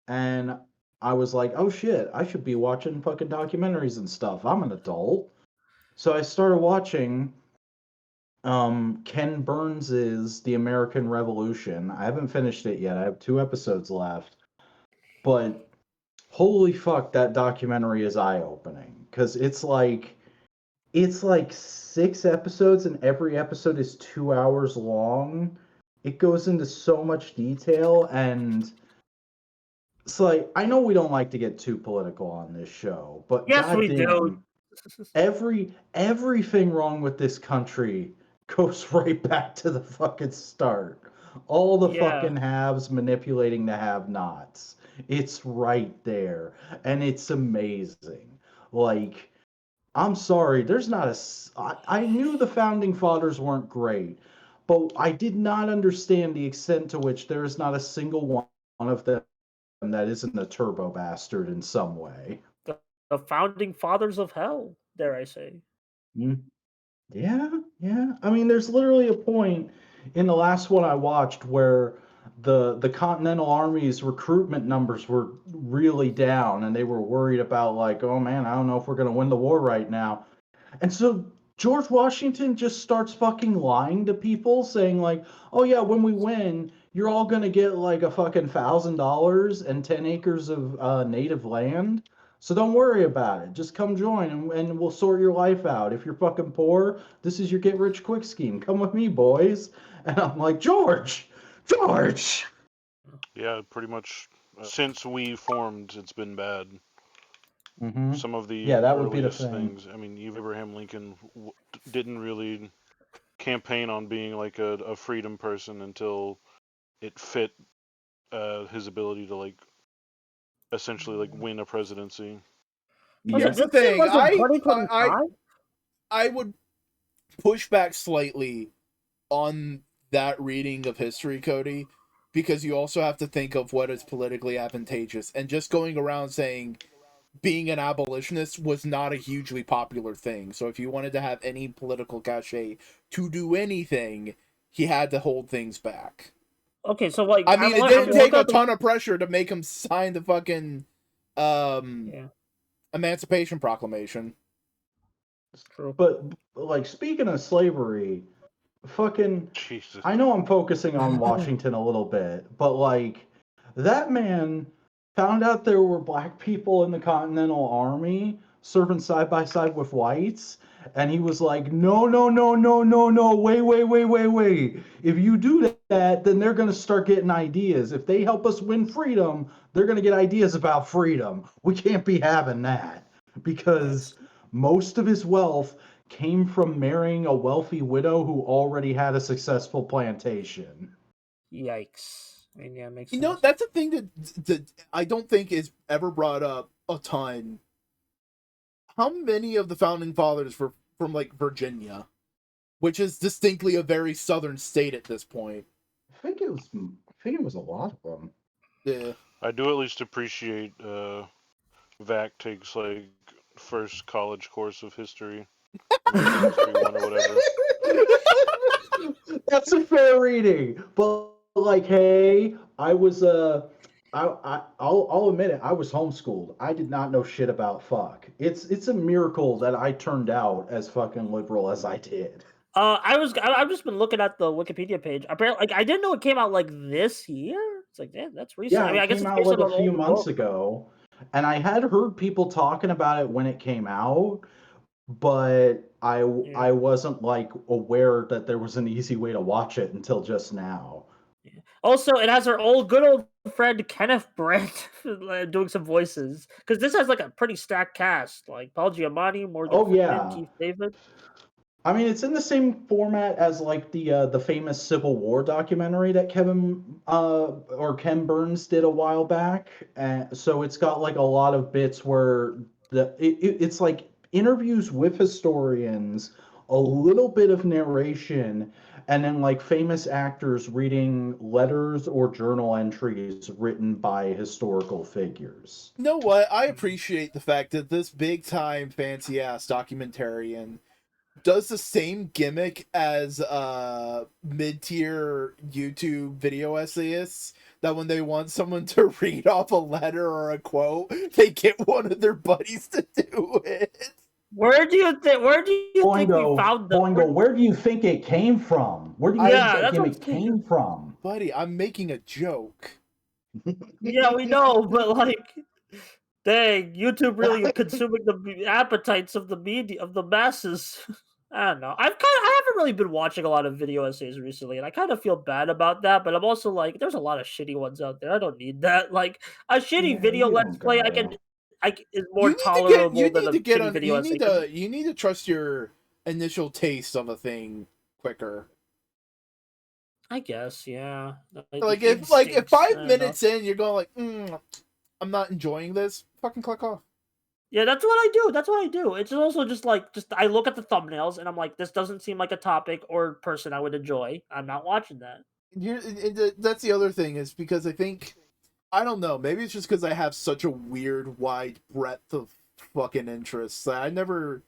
and I was like, oh shit, I should be watching fucking documentaries and stuff. I'm an adult. So I started watching Ken Burns's The American Revolution. I haven't finished it yet. I have 2 episodes left. But holy fuck, that documentary is eye-opening. Because it's like 6 episodes, and every episode is 2 hours long. It goes into so much detail, and it's like, I know we don't like to get too political on this show, but yes, we do. Everything wrong with this country goes right back to the fucking start. All the Yeah. fucking haves manipulating the have-nots. It's right there, and it's amazing. Like, I'm sorry, there's not I knew the founding fathers weren't great, but I did not understand the extent to which there is not a single one of them that isn't a turbo bastard in some way. The founding fathers of hell, dare I say. Mm. Yeah, yeah. I mean, there's literally a point in the last one I watched where the Continental Army's recruitment numbers were really down, and they were worried about like, oh man, I don't know if we're gonna win the war right now. And so George Washington just starts fucking lying to people, saying like, "Oh yeah, when we win, you're all gonna get like a fucking $1,000 and 10 acres of native land. So don't worry about it. Just come join, and we'll sort your life out. If you're fucking poor, this is your get rich quick scheme. Come with me, boys." And I'm like, George. Yeah, pretty much since we formed, it's been bad. Mm-hmm. Some of the Yeah, that would be the earliest thing. things. I mean, even Abraham Lincoln didn't really campaign on being like a freedom person until it fit his ability to like essentially like win a presidency. Was Yeah. it That's the thing. was it 2025? I would push back slightly on that reading of history, Cody, because you also have to think of what is politically advantageous. And just going around saying being an abolitionist was not a hugely popular thing. So if you wanted to have any political cachet to do anything, he had to hold things back. Okay, so like I mean, it didn't take a ton of pressure to make him sign the fucking Emancipation Proclamation. True. But like, speaking of slavery, fucking, Jesus. I know I'm focusing on Washington a little bit, but like, that man found out there were black people in the Continental Army serving side by side with whites, and he was like, no, wait. If you do that, then they're going to start getting ideas. If they help us win freedom, they're going to get ideas about freedom. We can't be having that, because most of his wealth came from marrying a wealthy widow who already had a successful plantation. Yikes. I mean, yeah, makes You sense. know, that's a thing that I don't think is ever brought up a ton. How many of the founding fathers were from like Virginia, which is distinctly a very southern state at this point? I think it was a lot of them. Yeah. I do at least appreciate Vac takes like first college course of history. History 1 or whatever. That's a fair reading. But like, hey, I was I'll admit it, I was homeschooled. I did not know shit about fuck. It's a miracle that I turned out as fucking liberal as I did. I've just been looking at the Wikipedia page. Apparently, like I didn't know it came out like this year. It's like, damn, that's recent. Yeah, I mean, I guess came it's out based like on a an few old months book. ago, and I had heard people talking about it when it came out, but I wasn't like aware that there was an easy way to watch it until just now. Also, it has our good old friend Kenneth Brandt doing some voices, because this has like a pretty stacked cast, like Paul Giamatti, Morgan Freeman, Keith David. I mean, it's in the same format as like the famous Civil War documentary that Ken Burns did a while back, and so it's got like a lot of bits where it's like interviews with historians, a little bit of narration, and then like famous actors reading letters or journal entries written by historical figures. You know what? I appreciate the fact that this big time fancy ass documentarian does the same gimmick as mid-tier YouTube video essayists, that when they want someone to read off a letter or a quote, they get one of their buddies to do it. Where do you think we found the Boingo, where do you think it came from? Where do you think that gimmick came from? Buddy, I'm making a joke. Yeah, we know, but like, dang, YouTube really consuming the appetites of the media, of the masses. I don't know. I haven't really been watching a lot of video essays recently, and I kind of feel bad about that. But I'm also like, there's a lot of shitty ones out there. I don't need that. Like a shitty video let's play, is more tolerable than a shitty video essay. You need to trust your initial taste of a thing quicker. I guess, yeah. Like The if 5 instincts, minutes in you're going like, I'm not enjoying this, fucking click off. Yeah, that's what I do. That's what I do. It's also just I look at the thumbnails and I'm like, this doesn't seem like a topic or person I would enjoy. I'm not watching that. That's the other thing, is because I don't know, maybe it's just because I have such a weird wide breadth of fucking interests that I never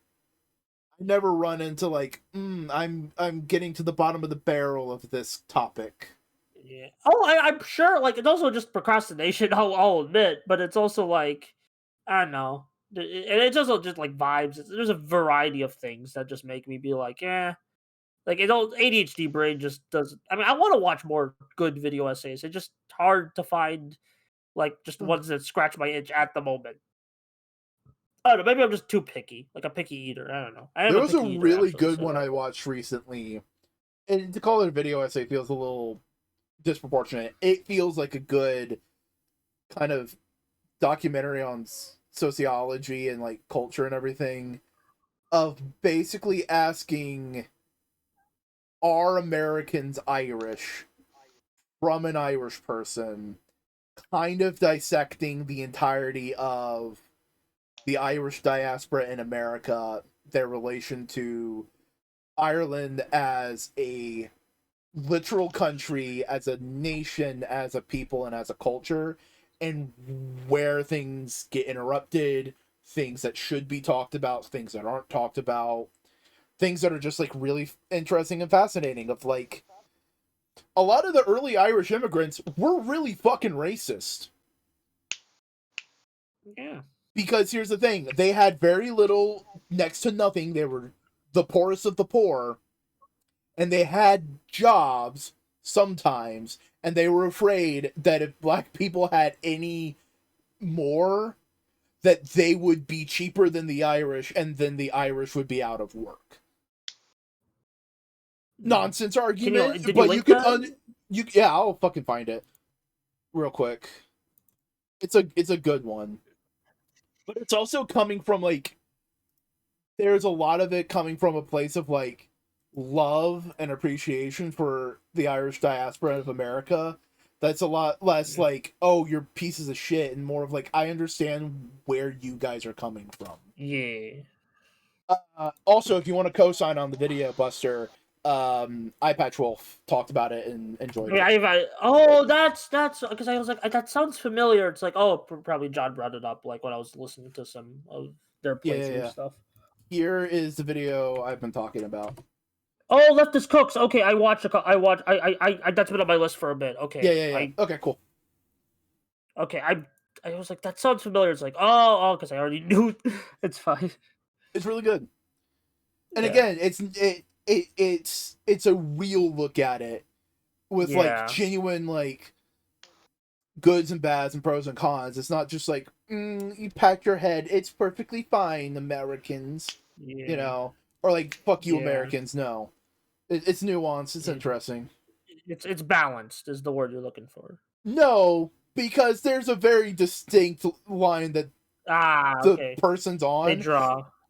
run into like, I'm getting to the bottom of the barrel of this topic. Yeah. Oh, I'm sure. Like, it's also just procrastination. I'll admit, but it's also like, I don't know. And it's also just like vibes. There's a variety of things that just make me be like, eh. Like, ADHD brain just doesn't. I mean, I want to watch more good video essays. It's just hard to find, like, just ones that scratch my itch at the moment. I don't know. Maybe I'm just too picky, like a picky eater. I don't know. There was a really good one I watched recently, and to call it a video essay feels a little disproportionate. It feels like a good kind of documentary on sociology and like culture and everything, of basically asking, are Americans Irish, from an Irish person, kind of dissecting the entirety of the Irish diaspora in America, their relation to Ireland as a literal country, as a nation, as a people, and as a culture, and where things get interrupted, things that should be talked about, things that aren't talked about, things that are just like really interesting and fascinating. Of like, a lot of the early Irish immigrants were really fucking racist. Yeah. Because here's the thing, they had very little, next to nothing. They were the poorest of the poor, and they had jobs sometimes, and they were afraid that if black people had any more, that they would be cheaper than the Irish, and then the Irish would be out of work. Nonsense argument, but you can yeah, I'll fucking find it real quick. It's a good one. But it's also coming from like, there's a lot of it coming from a place of like love and appreciation for the Irish diaspora of America. That's a lot less like, oh, you're pieces of shit, and more of like, I understand where you guys are coming from. Yeah. Also, if you want to co-sign on the video, Buster, Eyepatch Wolf talked about it and enjoyed it. That's because I was like, that sounds familiar. It's like, oh, probably John brought it up like when I was listening to some of their playthrough stuff. Here is the video I've been talking about. Oh, Leftist Cooks. Okay, I that's been on my list for a bit. Okay. Yeah. Okay, cool. Okay, I was like, that sounds familiar. It's like, oh, because I already knew. It's fine. It's really good. And again, it's a real look at it with like genuine like goods and bads and pros and cons. It's not just like, you pat your head, it's perfectly fine, Americans. You know, or like, fuck you, Americans. No, it's nuanced. It's interesting. It's balanced is the word you're looking for. No, because there's a very distinct line that the person's on.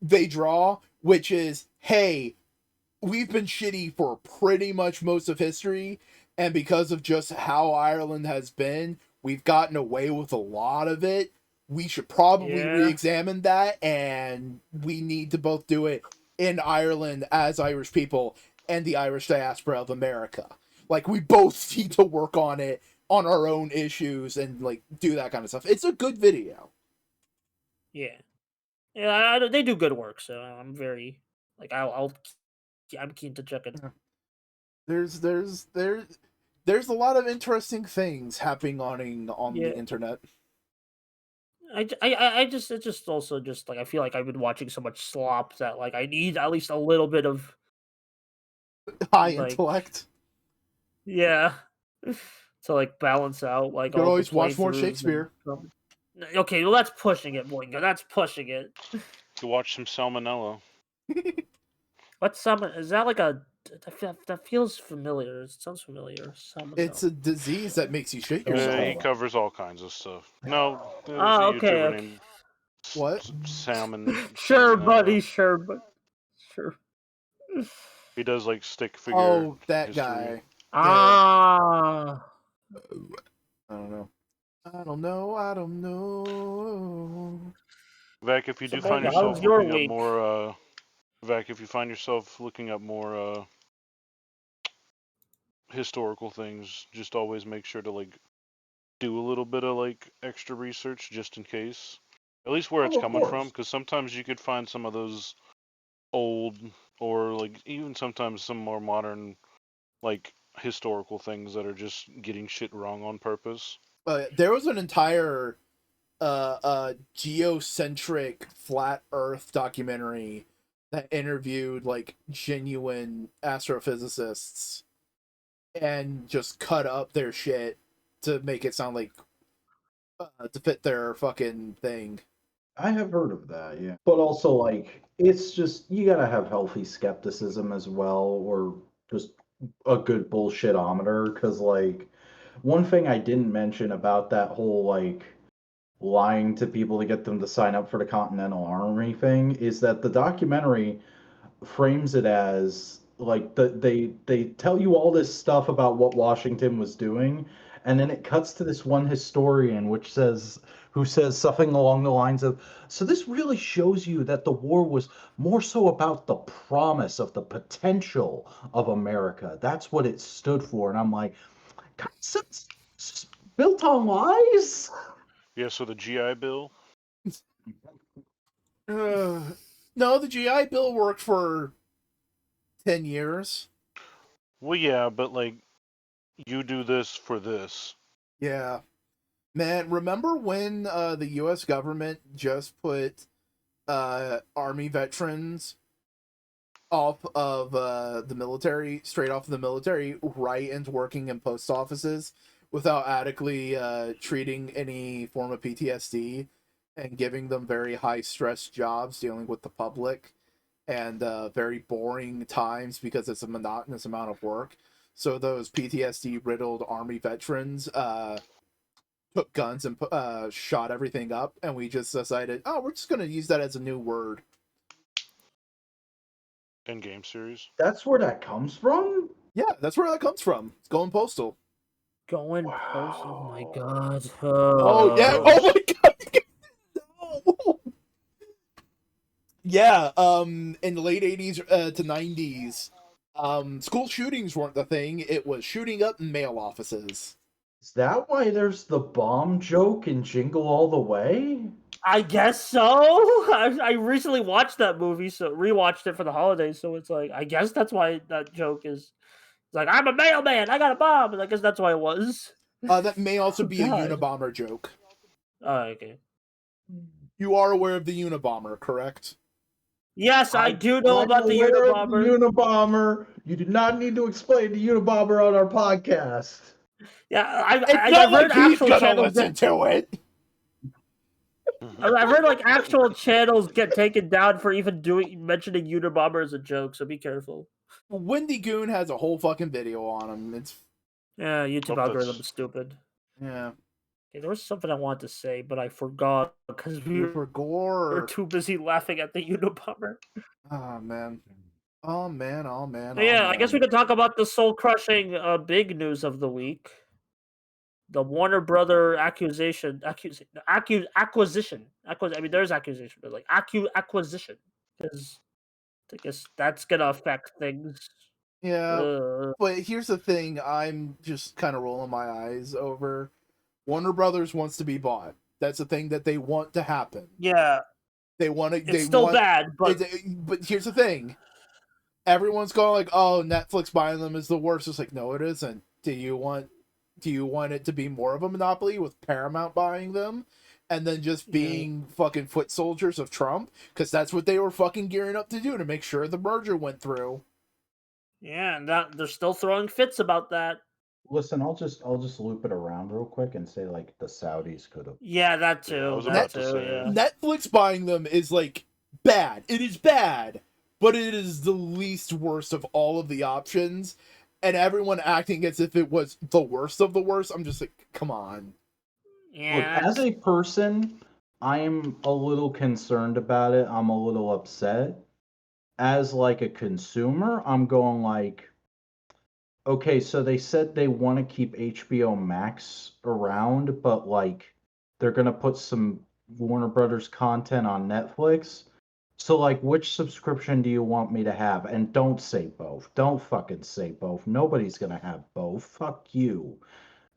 They draw, which is, hey, we've been shitty for pretty much most of history, and because of just how Ireland has been, we've gotten away with a lot of it. We should probably re-examine that, and we need to both do it in Ireland as Irish people and the Irish diaspora of America. Like, we both need to work on it, on our own issues, and like do that kind of stuff. It's a good video. Yeah, they do good work, so I'm very like I'm keen to check it. There's a lot of interesting things happening on the internet. It's just also just like, I feel like I've been watching so much slop that like I need at least a little bit of high intellect. Yeah. To like balance out like, you can always watch more Shakespeare. Okay, well that's pushing it, Boingo. That's pushing it. To watch some Salmonella. What's salmon? Is that like a? That feels familiar. It sounds familiar. Salmonella. It's a disease that makes you shit yourself. He covers all kinds of stuff. No. Okay. What? Salmon. Sure, buddy. Sure. He does like stick figure. Oh, that history. guy. Ah. I don't know. I don't know. Vac, if you So, do find Mega, how yourself was your looking up week? more, Vac, if you find yourself looking up more historical things, just always make sure to like do a little bit of like extra research just in case. At least where it's of coming from, course. because sometimes you could find some of those old or like even sometimes some more modern like historical things that are just getting shit wrong on purpose. There was an entire geocentric flat Earth documentary that interviewed like genuine astrophysicists and just cut up their shit to make it sound like to fit their fucking thing. I have heard of that, yeah. But also, like, it's just, you gotta have healthy skepticism as well, or just a good bullshitometer. Because, like, one thing I didn't mention about that whole, like, lying to people to get them to sign up for the Continental Army thing is that the documentary frames it as like they tell you all this stuff about what Washington was doing, and then it cuts to this one historian who says something along the lines of, so this really shows you that the war was more so about the promise of the potential of America. That's what it stood for. And I'm like, God, it's built on lies. Yeah, so the GI Bill. No, the GI Bill worked for 10 years. Well, yeah, but like you do this for this. Yeah. Man, remember when the US government just put Army veterans off of the military, straight off of the military, right into working in post offices without adequately treating any form of PTSD and giving them very high stress jobs dealing with the public and very boring times because it's a monotonous amount of work. So those PTSD riddled Army veterans took guns and shot everything up, and we just decided, oh, we're just going to use that as a new word. In game series. That's where that comes from? Yeah, that's where that comes from. It's going postal. Going post. Oh my Wow. god. Oh, yeah. Oh my god. No. Yeah, in the late 80s to 90s, school shootings weren't the thing. It was shooting up mail offices. Is that why there's the bomb joke in Jingle All the Way? I guess so. I recently watched that movie, so rewatched it for the holidays. So it's like, I guess that's why that joke is. It's like, I'm a mailman. I got a bomb, and I guess that's why it was. That may also be God. a Unabomber joke. Oh, okay. You are aware of the Unabomber, correct? Yes, I do know about the aware of Unabomber. the Unabomber. You do not need to explain the Unabomber on our podcast. Yeah, It's I've not heard like he's actual gonna channels. listen to it. I've heard like actual channels get taken down for even mentioning Unabomber as a joke. So be careful. Windy Goon has a whole fucking video on him. It's Yeah, YouTube Hope algorithm that's- is stupid. yeah. Okay, there was something I wanted to say, but I forgot because we For were gore. too busy laughing at the Unabomber. Oh man. Oh man. Oh man. But yeah, I guess we could talk about the soul-crushing big news of the week. The Warner Brother acquisition. I mean, there's accusation, but like acquisition, because I guess that's gonna affect things. Yeah. But here's the thing, I'm just kind of rolling my eyes over. Warner Brothers wants to be bought. That's the thing that they want to happen. Yeah, They want to. it's still bad, but But here's the thing. Everyone's going like, "Oh, Netflix buying them is the worst." It's like, no, it isn't. Do you want it to be more of a monopoly with Paramount buying them, and then just being fucking foot soldiers of Trump? Because that's what they were fucking gearing up to do to make sure the merger went through. yeah, and that they're still throwing fits about that. Listen, I'll just loop it around real quick and say like the Saudis could have. Yeah, that Yeah, I too. was that about to too. say. Yeah. Netflix buying them is like bad. It is bad, but it is the least worst of all of the options. And everyone acting as if it was the worst of the worst. I'm just like, come on. Look, Yeah. as a person, I am a little concerned about it. I'm a little upset. as like a consumer, I'm going like, okay, so they said they want to keep HBO Max around, but like they're gonna put some Warner Brothers content on Netflix. So like, which subscription do you want me to have? And don't say both. Don't fucking say both. Nobody's gonna have both. Fuck you.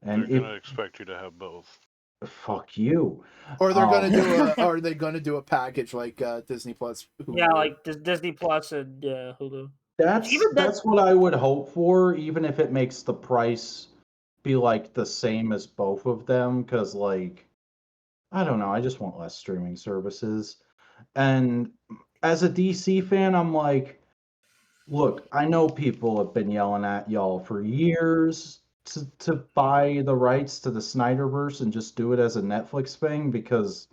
They're And if gonna expect you to have both. fuck you. Or they're gonna do Um, a. Are they gonna do a package like Disney Plus? Hulu? Yeah, like Disney Plus and Hulu. Even that, that's what I would hope for, even if it makes the price be like the same as both of them, because like I don't know, I just want less streaming services. And as a DC fan, I'm like, look, I know people have been yelling at y'all for years to buy the rights to the Snyderverse and just do it as a Netflix thing because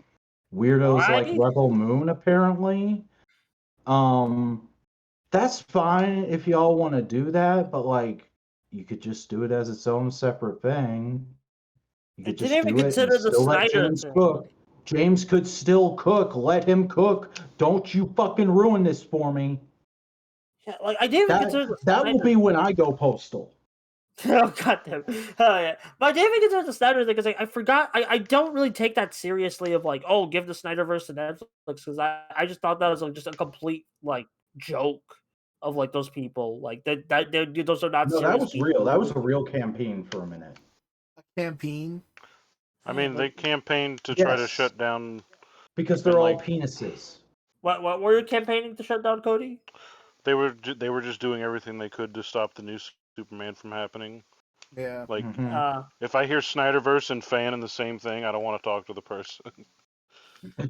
weirdos like why? Rebel Moon apparently. That's fine if y'all want to do that, but like you could just do it as its own separate thing. You I could didn't just even do it and consider the still let Snyder James thing. cook. James could still cook. Let him cook. Don't you fucking ruin this for me. Yeah, like I didn't even consider the That will Snyder. be when I go postal. Oh goddamn! Oh yeah, but I didn't even consider the Snyder thing because I forgot. I don't really take that seriously. Of like, oh, give the Snyderverse to Netflix because I just thought that was like just a complete like joke of like those people like those are not No, that serious was people. real. That was a real campaign for a minute. Campaign. I Yeah, mean, they but campaigned to try to Yes, shut down. because And they're all like penises. what were you campaigning to shut down, Cody? they were just doing everything they could to stop the new Superman from happening. Yeah. Like Uh, if I hear Snyderverse and fan in the same thing, I don't want to talk to the person.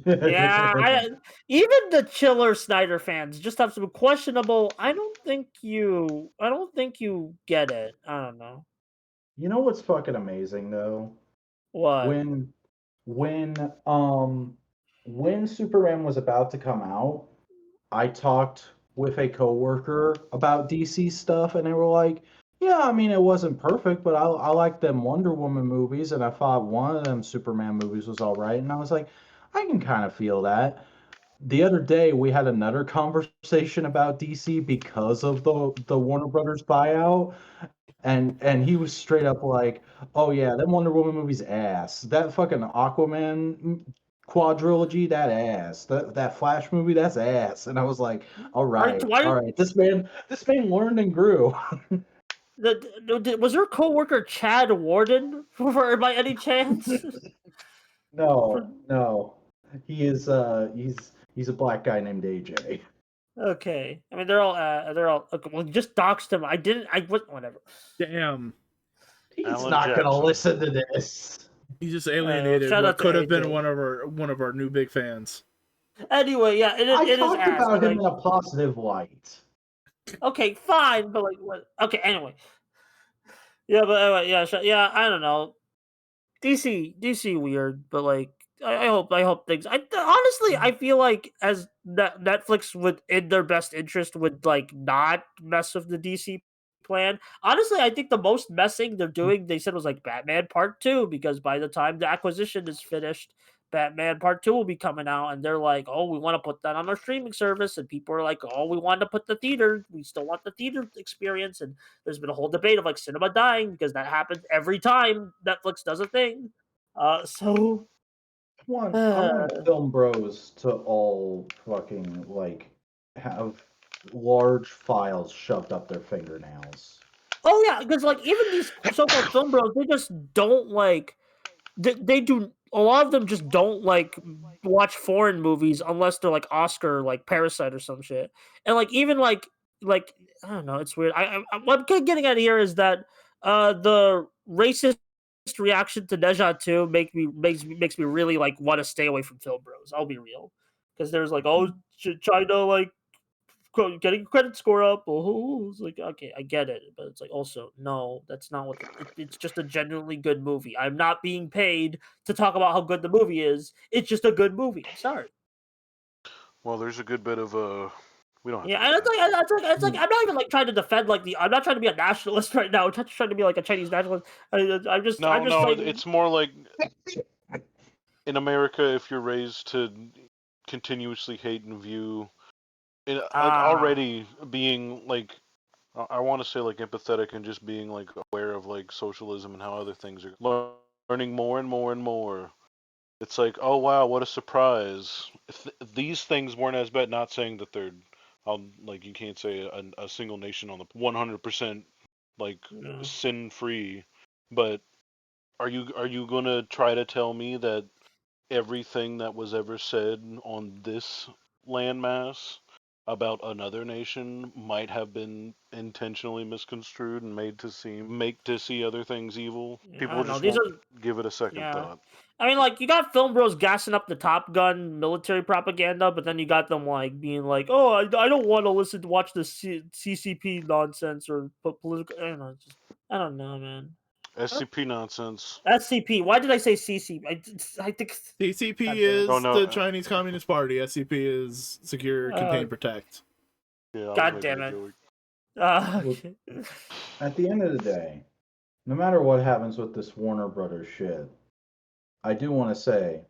yeah, even the chiller Snyder fans just have some questionable. I don't think you get it. I don't know You know what's fucking amazing though? what. When when um when Superman was about to come out, I talked with a coworker about DC stuff, and they were like, "Yeah, I mean, it wasn't perfect, but I like them Wonder Woman movies, and I thought one of them Superman movies was all right." And I was like, "I can kind of feel that." The other day, we had another conversation about DC because of the Warner Brothers buyout, and he was straight up like, "Oh yeah, that Wonder Woman movie's ass. That fucking Aquaman quadrilogy, that ass. That Flash movie, that's ass." And I was like, all Why right. This man learned and grew." was your coworker Chad Warden by any chance? No, no, he's a black guy named AJ. Okay, I mean they're all okay, well just doxed him. I didn't. I was whatever. Damn. He's Alan not gonna Jackson. listen to this. He just alienated Shout what out to could have been AJ. one of our new big fans. Anyway, yeah, I it is talked ass. about But him like, in a positive light. okay, fine, but like, what? Okay, anyway, yeah, but anyway, yeah, yeah. I don't know. DC weird, but like I hope things. Honestly I feel like as Netflix would in their best interest would like not mess with the DC plan. Honestly, I think the most messing they're doing they said was like Batman Part 2 because by the time the acquisition is finished, Batman Part 2 will be coming out and they're like, "Oh, we want to put that on our streaming service." And people are like, "Oh, we want to put the theater. We still want the theater experience." And there's been a whole debate of like cinema dying because that happens every time Netflix does a thing. So I want film bros to all fucking like have large files shoved up their fingernails. oh yeah, because like even these so-called film bros, they just don't like they do a lot of them just don't like watch foreign movies unless they're like Oscar like Parasite or some shit. And like even like I don't know, it's weird. What I'm kind of getting at here is that the racist reaction to Deja 2 makes me really like want to stay away from film bros. I'll be real. Because there's like, oh, China like getting credit score up. Oh, it's like okay, I get it, but it's like also no, that's not what. It's just a genuinely good movie. I'm not being paid to talk about how good the movie is. It's just a good movie. I'm sorry. Well, there's a good bit of we don't have to Yeah, do and that. it's like I'm not even like trying to defend like the. I'm not trying to be a nationalist right now. I'm not trying to be like a Chinese nationalist. I'm just No, like it's more like in America, if you're raised to continuously hate and view already being like, I want to say like empathetic and just being like aware of like socialism and how other things are learning more and more and more. It's like, oh wow, what a surprise! These things weren't as bad. Not saying that they're, like you can't say a single nation on the 100% like sin free, but are you gonna try to tell me that everything that was ever said on this landmass about another nation might have been intentionally misconstrued and made to see other things evil? People just won't give it a second thought. I mean, like, you got film bros gassing up the Top Gun military propaganda, but then you got them like being like, "Oh, I don't want to watch the CCP nonsense or political." I don't know, man. SCP nonsense. SCP. Why did I say CCP? I think CCP is the Chinese Communist Party. SCP is Secure, Contain, Protect. Yeah, God damn it. Okay. At the end of the day, no matter what happens with this Warner Brothers shit, I do want to say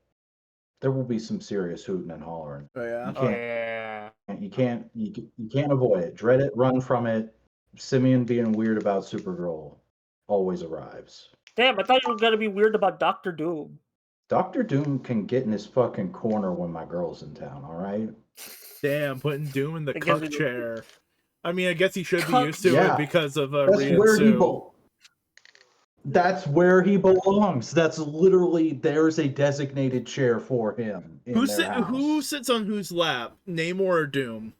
there will be some serious hooting and hollering. Oh yeah. You can't avoid it. Dread it, run from it. Simeon being weird about Supergirl always arrives. Damn, I thought you were gonna be weird about Doctor Doom. Dr. Doom can get in his fucking corner when my girl's in town, all right? Damn, putting Doom in the cuck chair. I mean, I guess he should be used to it because of That's where he belongs. That's literally, there's a designated chair for him. Who sits on whose lap? Namor or Doom?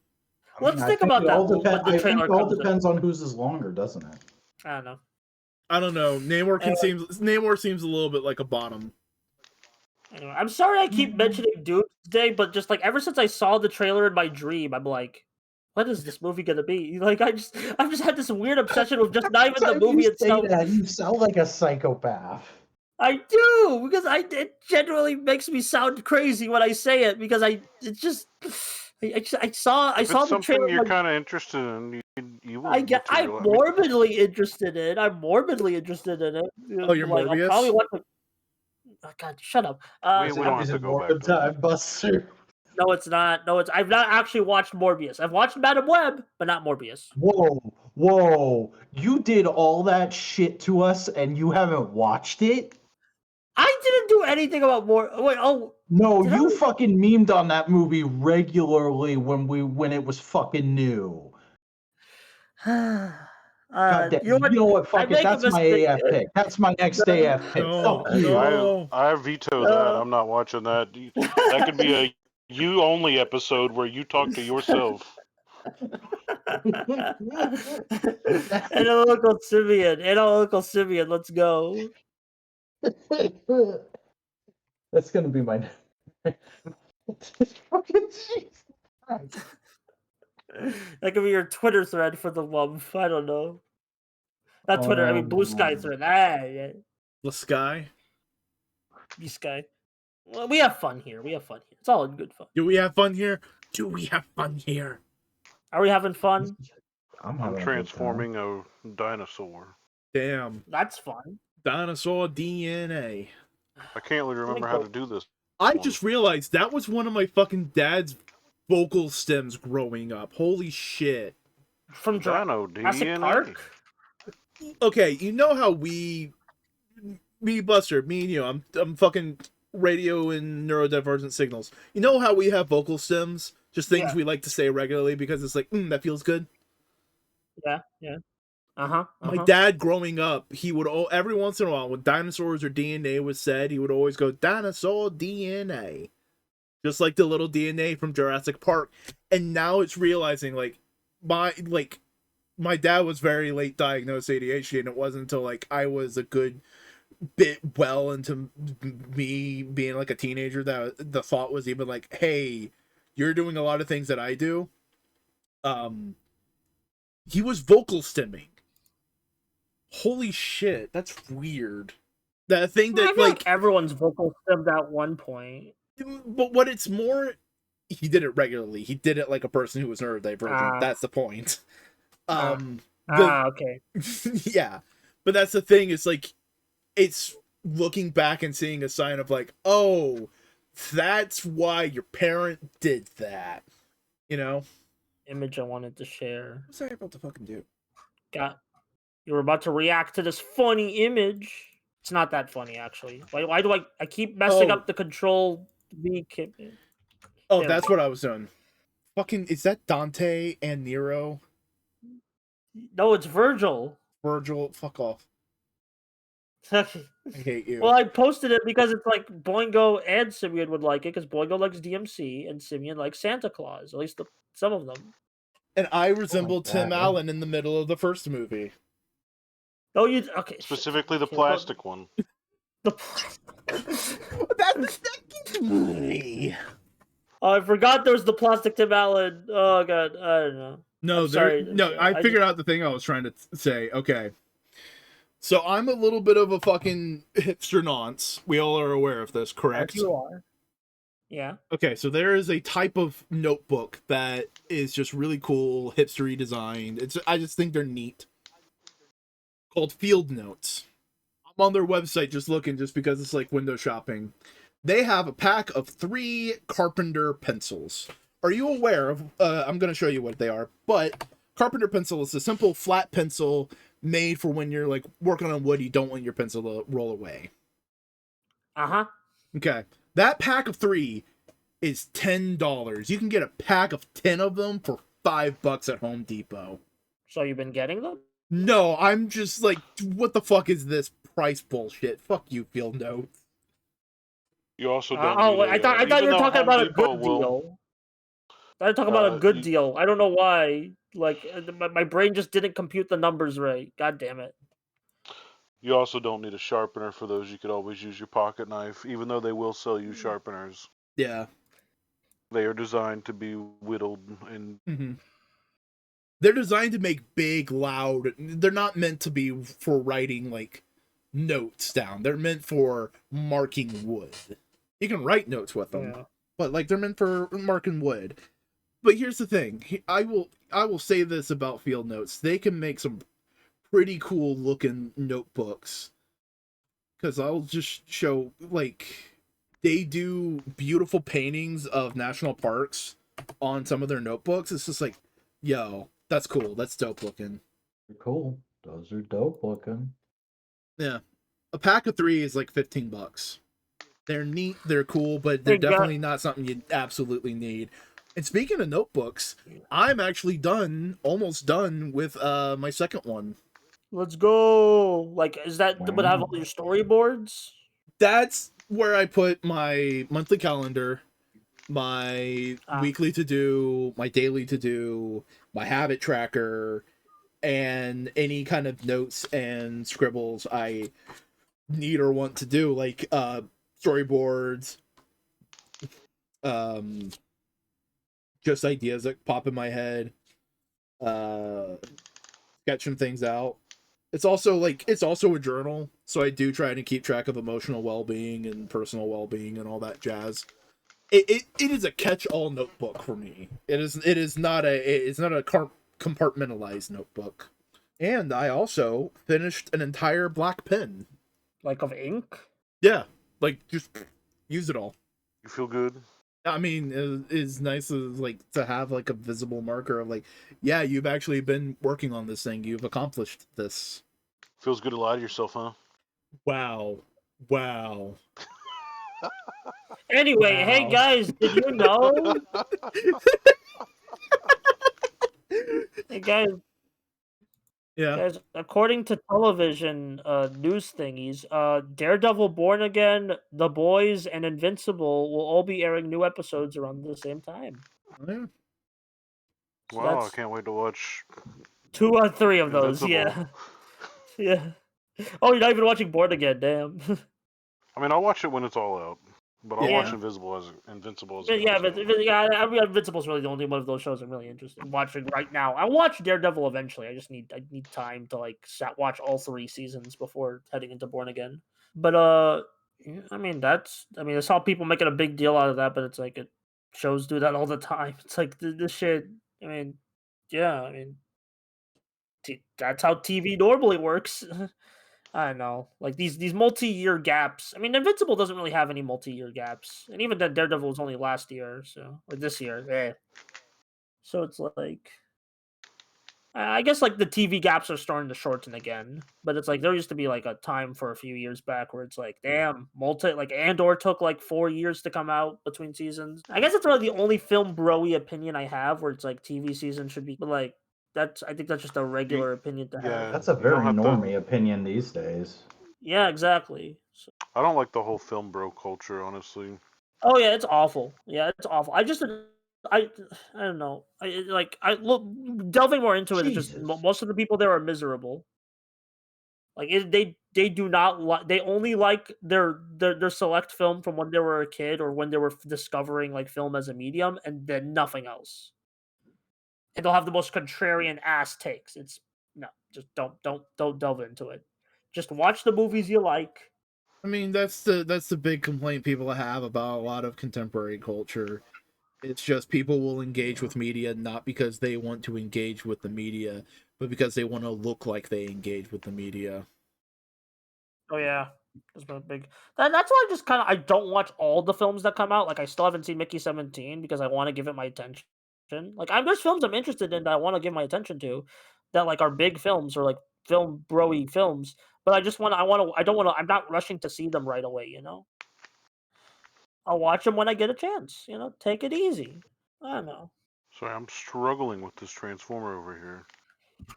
Let's think about that. I think it all depends on whose is longer, doesn't it? I don't know. I don't know. Namor seems a little bit like a bottom. Anyway, I'm sorry I keep mentioning Doom today, but just like ever since I saw the trailer in my dream, I'm like, what is this movie gonna be? Like I've just had this weird obsession with just not even the movie itself. You sound like a psychopath. I do, because it genuinely makes me sound crazy when I say it, because I saw the trailer. You're kind of interested in. I'm morbidly interested in. I'm morbidly interested in it. Oh, you're like, Morbius? I'll probably watch it. Oh, God, shut up. We don't have to go back to time, Buster. No, it's not. I've not actually watched Morbius. I've watched Madam Web, but not Morbius. Whoa! You did all that shit to us, and you haven't watched it? I didn't do anything about No, you fucking memed on that movie regularly when it was fucking new. God damn, you know what? Fuck it. That's my AF pick. That's my next AF pick. I veto that. I'm not watching that. That could be a you only episode where you talk to yourself. Analytical Simeon, let's go. That's gonna be my fucking Jesus. That could be your Twitter thread for the month. I don't know. Not Twitter, I mean Bluesky thread. Yeah. Bluesky? Bluesky. Well, we have fun here. It's all in good fun. Do we have fun here? Are we having fun? I'm transforming a dinosaur. Damn. That's fun. Dinosaur DNA. I can't really remember how to do this. I just realized that was one of my fucking dad's vocal stems growing up. Holy shit. From Jurassic Park? Okay, you know how me, Buster, me and you, I'm fucking radio and neurodivergent signals. You know how we have vocal stems? Just things we like to say regularly because it's like, that feels good? Yeah. My dad growing up, he would every once in a while when dinosaurs or DNA was said, he would always go dinosaur DNA, just like the little DNA from Jurassic Park. And now it's realizing my dad was very late diagnosed ADHD, and it wasn't until like I was a good bit well into me being like a teenager that the thought was even like, hey, you're doing a lot of things that I do. He was vocal stemming. Holy shit, that's weird. That thing that like everyone's vocal stemmed at one point. But what it's more, he did it regularly. He did it like a person who was neurodivergent. That's the point. Okay. Yeah, but that's the thing. It's like it's looking back and seeing a sign of like, oh, that's why your parent did that. You know. image I wanted to share. What was I about to fucking do? You were about to react to this funny image. It's not that funny, actually. Why do I keep messing Oh. up the control V? Oh, There we that's go. what I was doing. Fucking, is that Dante and Nero? No, it's Virgil. Virgil, fuck off. I hate you. Well, I posted it because it's like Boingo and Simeon would like it because Boingo likes DMC and Simeon likes Santa Claus. At least some of them. And I resemble that, Tim yeah. Allen in the middle of the first movie. Oh, you okay? Specifically the Okay, plastic one. The That's me. Oh, I forgot there was the plastic Tim Allen. Oh god, I don't know. No, I'm sorry. I figured out the thing I was trying to say. Okay. So I'm a little bit of a fucking hipster nonce. We all are aware of this, correct? You are. Yeah. Okay, so there is a type of notebook that is just really cool, hipstery designed. I just think they're neat. Called Field Notes. I'm on their website just looking just because it's like window shopping. They have a pack of 3 Carpenter pencils. Are you aware of I'm going to show you what they are, but Carpenter pencil is a simple flat pencil made for when you're like working on wood, you don't want your pencil to roll away. Uh-huh. Okay. That pack of 3 is $10. You can get a pack of 10 of them for $5 at Home Depot. So you've been getting them? No, I'm just like, what the fuck is this price bullshit? Fuck you, Field Notes. You also don't. I thought you were talking about a good deal. I was talking about a good deal. I don't know why. Like my brain just didn't compute the numbers right. God damn it. You also don't need a sharpener for those. You could always use your pocket knife, even though they will sell you sharpeners. Yeah. They are designed to be whittled and. Mm-hmm. They're designed to make big, loud. They're not meant to be for writing like notes down. They're meant for marking wood. You can write notes with them, but like they're meant for marking wood. But here's the thing: I will say this about Field Notes: they can make some pretty cool looking notebooks. Because I'll just show like they do beautiful paintings of national parks on some of their notebooks. It's just like, yo, that's cool. That's dope looking. Cool. Those are dope looking. Yeah, a pack of 3 is like $15. They're neat. They're cool, but they're definitely not something you absolutely need. And speaking of notebooks, I'm actually almost done with my second one. Let's go. Like, is that would have all your storyboards? That's where I put my monthly calendar, my weekly to do, my daily to do, my habit tracker, and any kind of notes and scribbles I need or want to do, like storyboards, just ideas that pop in my head, sketching things out. It's also a journal, so I do try to keep track of emotional well-being and personal well-being and all that jazz. It is a catch-all notebook for me. It's not a compartmentalized notebook. And I also finished an entire black pen. Like of ink? Yeah, like just use it all. You feel good? I mean, it's nice like to have like a visible marker of like, yeah, you've actually been working on this thing. You've accomplished this. Feels good to lie to yourself, huh? Wow. Anyway, hey guys, did you know? Hey guys. Yeah. Guys, according to television news thingies, Daredevil, Born Again, The Boys, and Invincible will all be airing new episodes around the same time. Yeah. So wow, I can't wait to watch 2 or 3 of those. Invincible. Yeah. Oh, you're not even watching Born Again, damn. I mean, I'll watch it when it's all out, but I'll watch Invincible as Invincible's really the only one of those shows I'm really interested in watching right now. I'll watch Daredevil eventually. I need time to like watch all 3 seasons before heading into Born Again. But I mean that's I saw people making a big deal out of that, but it's like shows do that all the time. It's like this shit. I mean, yeah. I mean, that's how TV normally works. I don't know, like these multi-year gaps. I mean, Invincible doesn't really have any multi-year gaps, and even then, Daredevil was only last year, so or this year. So it's like, I guess like the TV gaps are starting to shorten again, but it's like there used to be like a time for a few years back where it's like, damn, like Andor took like 4 years to come out between seasons. I guess it's really the only film bro-y opinion I have where it's like TV season should be, but like I think that's just a regular opinion to have. That's a You don't very have to- normie opinion these days. Yeah, exactly. So, I don't like the whole film bro culture, honestly. oh yeah, it's awful. Yeah, it's awful. I don't know. I look delving more into it. It's just Jesus. most of the people there are miserable. Like they do not like. They only like their select film from when they were a kid or when they were discovering like film as a medium, and then nothing else. And they'll have the most contrarian ass takes. It's no, just don't delve into it. Just watch the movies you like. I mean, that's the big complaint people have about a lot of contemporary culture. It's just people will engage with media not because they want to engage with the media, but because they want to look like they engage with the media. Oh yeah, that's been a big. That's why I don't watch all the films that come out. Like I still haven't seen Mickey 17 because I want to give it my attention. Like there's films I'm interested in that I want to give my attention to, that like are big films or like film broy films. But I don't want to. I'm not rushing to see them right away. I'll watch them when I get a chance. Take it easy. I don't know. Sorry, I'm struggling with this transformer over here.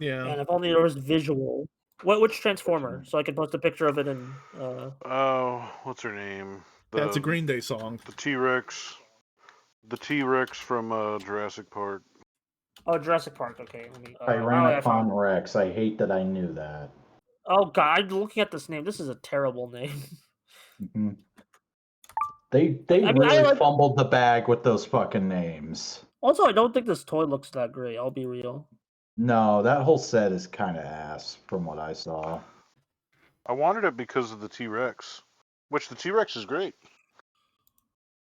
Yeah. And if only there was visual. Which transformer? So I could post a picture of it in. Oh, what's her name? That's a Green Day song. The T-Rex. The T-Rex from Jurassic Park. Oh, Jurassic Park. Okay, let me. Tyrannosaurus Rex. I hate that I knew that. Oh God, looking at this name, this is a terrible name. Mm-hmm. They really fumbled the bag with those fucking names. Also, I don't think this toy looks that great. I'll be real. No, that whole set is kind of ass from what I saw. I wanted it because of the T-Rex, which the T-Rex is great.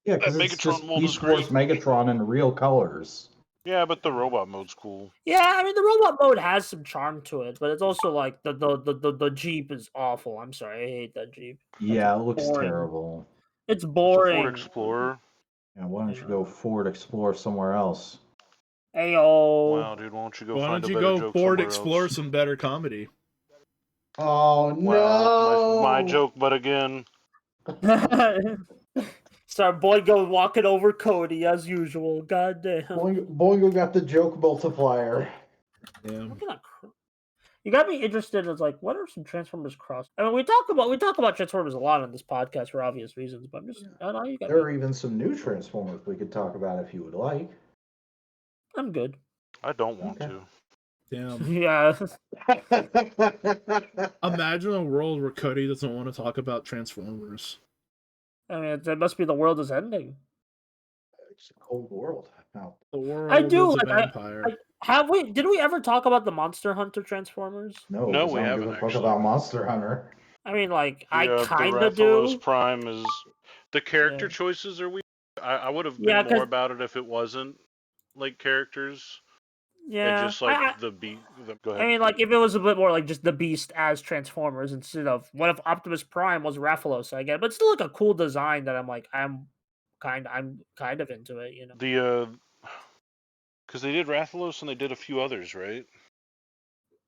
Yeah, because it's just Beast Wars Megatron in real colors. Yeah, but the robot mode's cool. Yeah, I mean the robot mode has some charm to it, but it's also like the Jeep is awful. I'm sorry, I hate that Jeep. Yeah, it looks terrible. It's boring. Ford Explorer. Yeah, why don't you go Ford Explorer somewhere else? Ayo. Wow, dude, why don't you go Why find don't a you better go joke Ford somewhere explore else? some better comedy? Oh no! Wow, my joke, but again. Sorry, Boingo walking over Cody as usual. God damn. Boingo got the joke multiplier. Yeah. You got me interested as like, what are some Transformers cross? I mean, we talk about Transformers a lot on this podcast for obvious reasons, but I'm just I don't know. There are even some new Transformers we could talk about if you would like. I'm good. I don't want to. Damn. Yeah. Imagine a world where Cody doesn't want to talk about Transformers. I mean, it must be the world is ending. It's a cold world. No. The world I do. is a Like, vampire. did we ever talk about the Monster Hunter Transformers? No, we haven't talk about Monster Hunter. I mean, like, Yeah, I kind of do. Rathalos Prime is the character choices are weird. I would have been more about it if it wasn't like characters. Yeah, and just like the beast. Go ahead. I mean, like if it was a bit more like just the Beast as Transformers instead of what if Optimus Prime was Rathalos? I get, but still like a cool design that I'm kind of into it. The because they did Rathalos and they did a few others, right?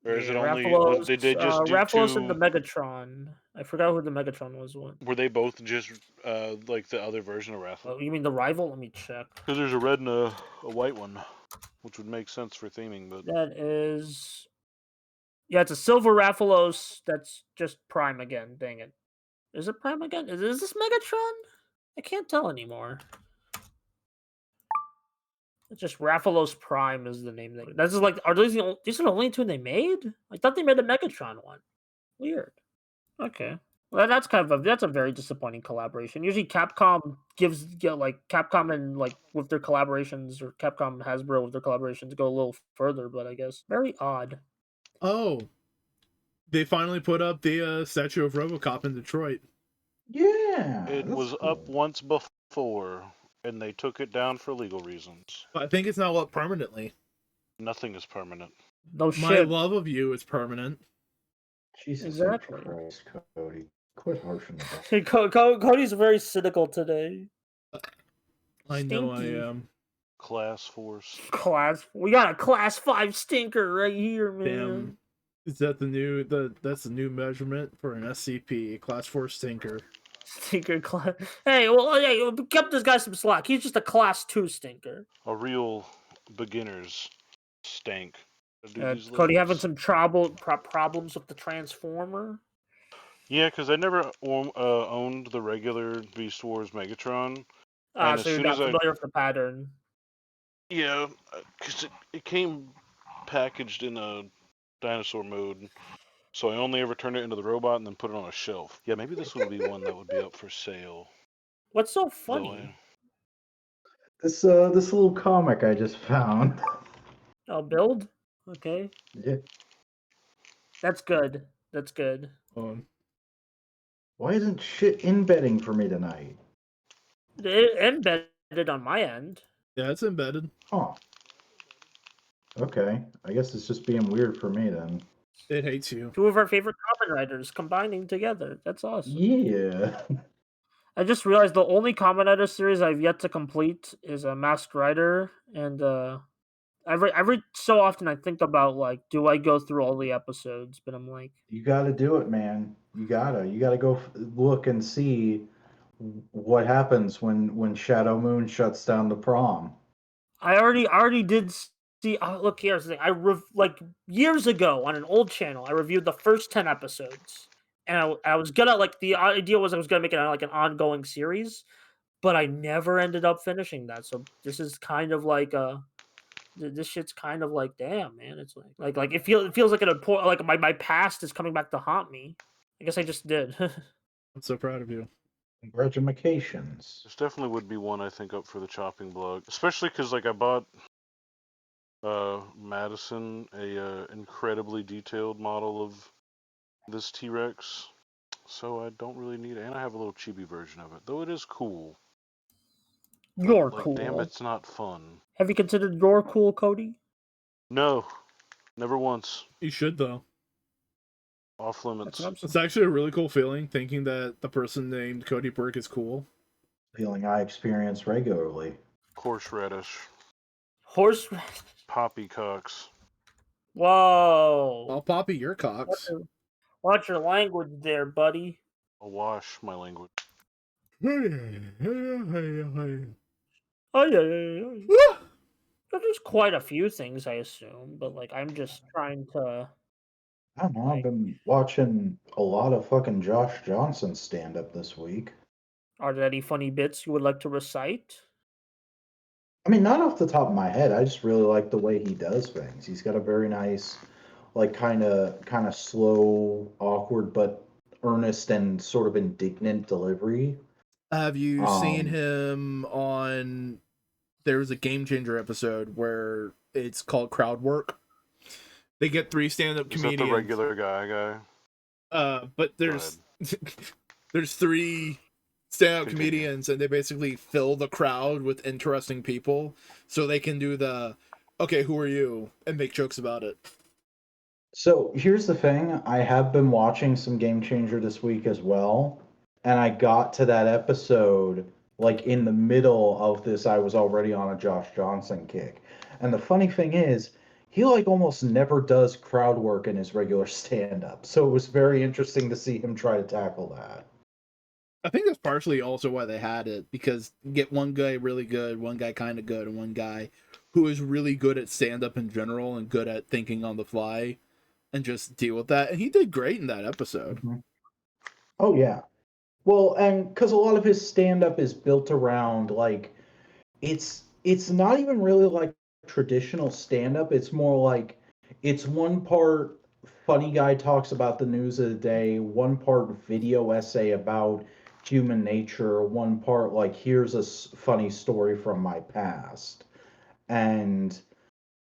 Or is it only Rathalos, they did just do Rathalos two... and the Megatron? I forgot who the Megatron was. One. Were they both just like the other version of Rathalos? Oh, you mean the rival? Let me check. Because there's a red and a white one, which would make sense for theming, but that is, yeah, it's a silver Rathalos. That's just Prime again. Dang it, is it Prime again? Is this Megatron? I can't tell anymore. It's just Rathalos Prime is the name. That's just like, are these are the only two they made? I thought they made a Megatron one. Weird. Okay. Well, that's a very disappointing collaboration. Usually, Capcom Capcom and like with their collaborations, or Capcom and Hasbro with their collaborations go a little further, but I guess very odd. Oh, they finally put up the statue of RoboCop in Detroit. Yeah, it was cool. Up once before, and they took it down for legal reasons. I think it's now up permanently. Nothing is permanent. No shit. My love of you is permanent. Jesus Christ, Cody. Quit harshing Cody's very cynical today. I know I am. Class Force. We got a class 5 stinker right here, man. Damn. Is that that's the new measurement for an SCP, Class 4 stinker? Stinker class. Hey, give this guy some slack. He's just a class 2 stinker. A real beginner's stank. Cody having some problems with the Transformer? Yeah, because I never owned the regular Beast Wars Megatron. And So you're not familiar with the pattern. Yeah, because it came packaged in a dinosaur mode, so I only ever turned it into the robot and then put it on a shelf. Yeah, maybe this would be one that would be up for sale. What's so funny? This little comic I just found. Oh, build? Okay. Yeah. That's good. That's good. Why isn't shit embedding for me tonight? It embedded on my end. Yeah, it's embedded. Huh. Okay. I guess it's just being weird for me then. It hates you. 2 of our favorite Kamen Riders combining together. That's awesome. Yeah. I just realized the only Kamen Rider series I've yet to complete is a Masked Rider, and every so often I think about, like, do I go through all the episodes? But I'm like, You gotta do it, man. You gotta go look and see what happens when Shadow Moon shuts down the prom. I already did see. Look, here's the thing. Like years ago on an old channel, I reviewed the first 10 episodes, and I was gonna, like, the idea was I was gonna make it like an ongoing series, but I never ended up finishing that. So this is kind of like this shit's kind of like, damn, man. It's like it feels like an important, like my past is coming back to haunt me. I guess I just did. I'm so proud of you. Congratulations. This definitely would be one I think up for the chopping block, especially because like I bought Madison a incredibly detailed model of this T-Rex, so I don't really need it, and I have a little chibi version of it, though it is cool. You're like, cool. Damn, it's not fun. Have you considered you're cool, Cody? No, never once. You should though. Off limits. It's actually a really cool feeling thinking that the person named Cody Burke is cool. Feeling I experience regularly. Horseradish. Horseradish. Poppycocks. Whoa. I'll poppy your cocks. Watch your language there, buddy. I'll wash my language. Oh yeah. There's quite a few things, I assume, but like I'm just trying to. I don't know. I've been watching a lot of fucking Josh Johnson stand up this week. Are there any funny bits you would like to recite? I mean, not off the top of my head. I just really like the way he does things. He's got a very nice, like, kind of slow, awkward, but earnest and sort of indignant delivery. Have you seen him on? There's a Game Changer episode where it's called Crowd Work. They get 3 stand-up comedians. Is that the regular guy? But there's there's 3 stand-up comedians, and they basically fill the crowd with interesting people, so they can do the "Okay, who are you?" and make jokes about it. So here's the thing. I have been watching some Game Changer this week as well, and I got to that episode like in the middle of this. I was already on a Josh Johnson kick, and the funny thing is, he like almost never does crowd work in his regular stand-up. So it was very interesting to see him try to tackle that. I think that's partially also why they had it, because you get one guy really good, one guy kind of good, and one guy who is really good at stand-up in general and good at thinking on the fly and just deal with that. And he did great in that episode. Mm-hmm. Oh, yeah. Well, and because a lot of his stand-up is built around, like, it's not even really like traditional stand-up. It's more like it's one part funny guy talks about the news of the day, one part video essay about human nature, one part like here's a funny story from my past. And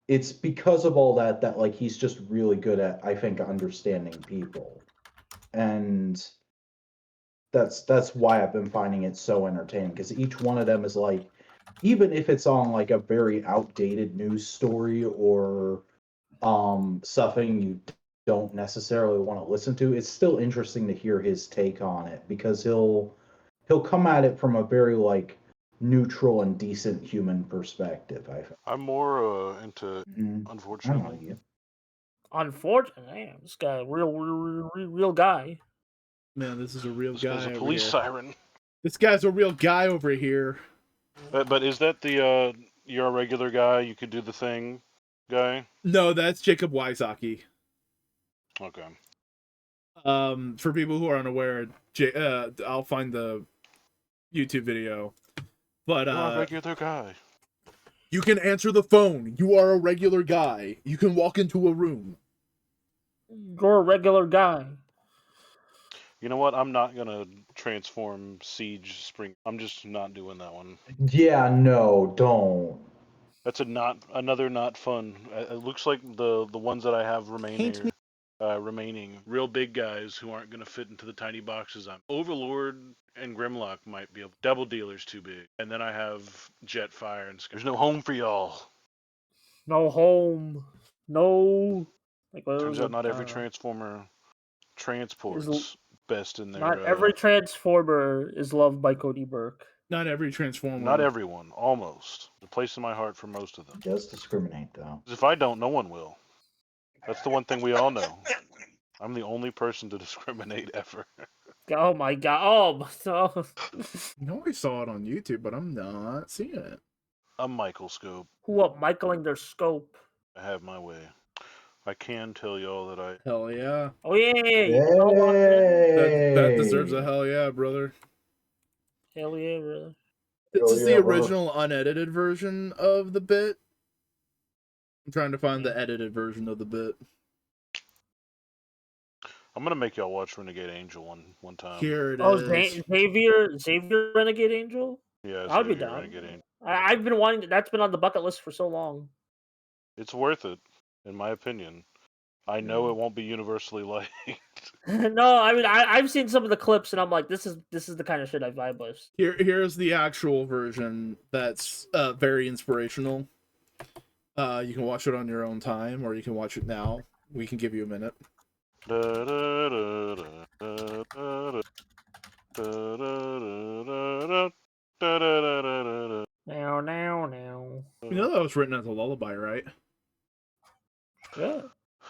it's because of all that like he's just really good at, I think, understanding people. And that's why I've been finding it so entertaining, because each one of them is like, even if it's on like a very outdated news story or something you don't necessarily want to listen to, it's still interesting to hear his take on it, because he'll come at it from a very like neutral and decent human perspective. I'm more into, I know unfortunately. you. Unfortunately, damn, this guy, real guy. Man, this is a real This guy guy's a over police here. siren. This guy's a real guy over here. But is that the you're a regular guy, you could do the thing guy? No, that's Jacob Wysocki. Okay. For people who are unaware, I'll find the YouTube video. But You're a regular guy. you can answer the phone. You are a regular guy. You can walk into a room. You're a regular guy. You know what? I'm not gonna transform Siege Spring. I'm just not doing that one. Yeah, no, don't. That's another not fun. It looks like the ones that I have remaining real big guys who aren't gonna fit into the tiny boxes. I'm Overlord and Grimlock might be able. Double Dealer's too big, and then I have Jetfire and There's no home for y'all. No home. No. Like, what Turns was out it? not every Transformer transports best in their. Not every Transformer is loved by Cody Burke. Not every Transformer. Not everyone, almost. The place in my heart for most of them. It does discriminate, though. If I don't, no one will. That's the one thing we all know. I'm the only person to discriminate ever. Oh my god. Oh, so. I know I saw it on YouTube, but I'm not seeing it. I'm Michael Scope. Who up Michaeling their scope? I have my way. I can tell y'all that I. Hell yeah. Oh yeah. Hey! That deserves a hell yeah, brother. Hell yeah, brother. This Hell is yeah, the brother. original unedited version of the bit. I'm trying to find the edited version of the bit. I'm gonna make y'all watch Renegade Angel one time. Here it Oh, is. Xavier Renegade Angel? Yeah, I'll be Xavier down. Renegade Angel. I've been wanting to, that's been on the bucket list for so long. It's worth it, in my opinion. I know it won't be universally liked. No, I mean I've seen some of the clips and I'm like, this is the kind of shit I vibe with. Here's the actual version that's very inspirational. You can watch it on your own time, or you can watch it now. We can give you a minute. Now. You know that was written as a lullaby, right? Yeah.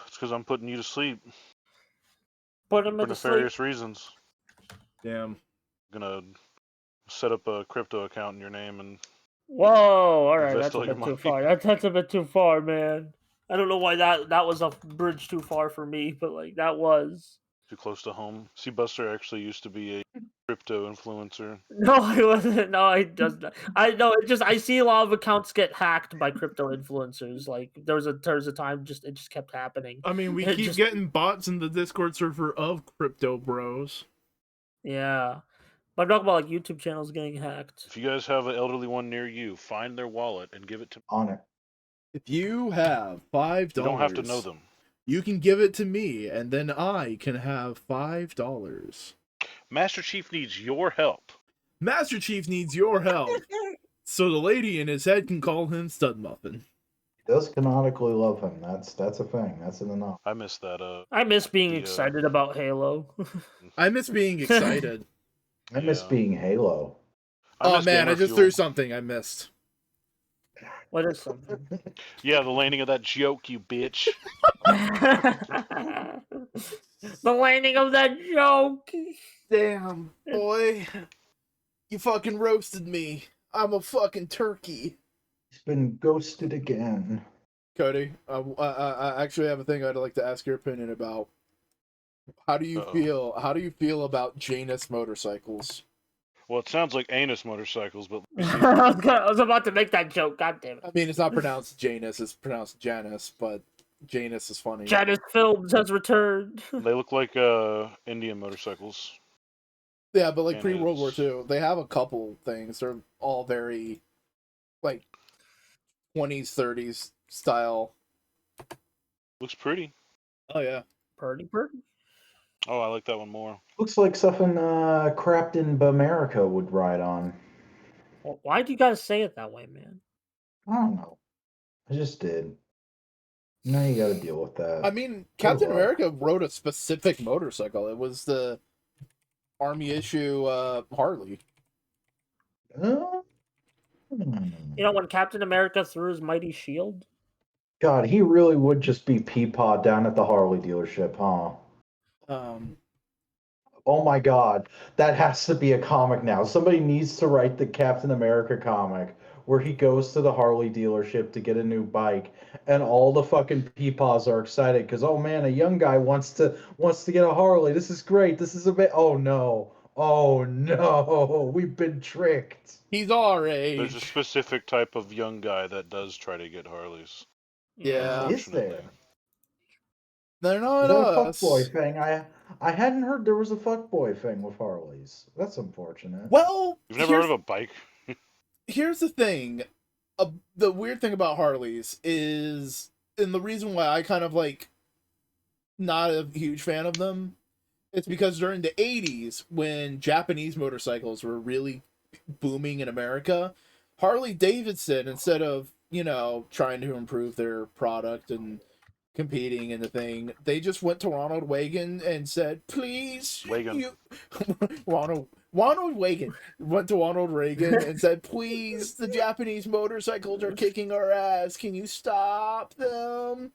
It's because I'm putting you to sleep Put him for in the sleep. nefarious reasons. Damn. I'm gonna set up a crypto account in your name and Whoa, alright, invest that's a all your bit too money. far. That's a bit too far, man. I don't know why that was a bridge too far for me, but like that was. Too close to home. See, Buster actually used to be a crypto influencer. No, I wasn't. No, I does not. I know it just I see a lot of accounts get hacked by crypto influencers. Like there was a time it just kept happening. I mean, we It keep just- getting bots in the Discord server of Crypto Bros. Yeah. But I'm talking about like YouTube channels getting hacked. If you guys have an elderly one near you, find their wallet and give it to me. On it. If you have $5, You don't have to know them. You can give it to me, and then I can have $5. Master Chief needs your help. Master Chief needs your help, so the lady in his head can call him Stud Muffin. He does canonically love him. That's a thing. That's in the know. I missed that. I miss being excited about Halo. I miss being excited. I miss Yeah. being Halo. I Oh miss man, Gamer I just Fuel. threw something I missed. What is something? Yeah, the landing of that joke, you bitch. The landing of that joke. Damn, boy. You fucking roasted me. I'm a fucking turkey. He's been ghosted again. Cody, I actually have a thing I'd like to ask your opinion about. How do you Uh-oh. feel? How do you feel about Janus motorcycles? Well, it sounds like anus motorcycles, but I was about to make that joke. God damn it. I mean, it's not pronounced Janus; it's pronounced Janus. But Janus is funny. Janus Films has returned. they look like Indian motorcycles. Yeah, but like And pre-World War it's- II, they have a couple things. They're all very like 20s, 30s style. Looks pretty. Oh yeah. Purdy. Oh, I like that one more. Looks like something Crafton Bamerica would ride on. Well, why do you gotta say it that way, man? I don't know. I just did. Now you got to deal with that. I mean, Captain well. America rode a specific motorcycle. It was the Army issue Harley. Uh, You know, when Captain America threw his mighty shield? God, he really would just be Peapod down at the Harley dealership, huh? Oh my God, that has to be a comic now. Somebody needs to write the Captain America comic where he goes to the Harley dealership to get a new bike, and all the fucking peepaws are excited because oh man, a young guy wants to get a Harley. This is great. This is a bit. Oh no. Oh no, we've been tricked. He's our There's a age. specific type of young guy that does try to get Harleys. Yeah. Is Unfortunately. there? They're not Is that a us. fuckboy thing? I hadn't heard there was a fuckboy thing with Harleys. That's unfortunate. Well, You've never heard of a bike? here's the thing. The weird thing about Harleys is, and the reason why I kind of like not a huge fan of them, it's because during the 80s, when Japanese motorcycles were really booming in America, Harley Davidson, instead of, trying to improve their product and competing in the thing, they just went to Ronald Reagan and said, please, Reagan. Ronald Reagan went to Ronald Reagan and said, please, the Japanese motorcycles are kicking our ass. Can you stop them?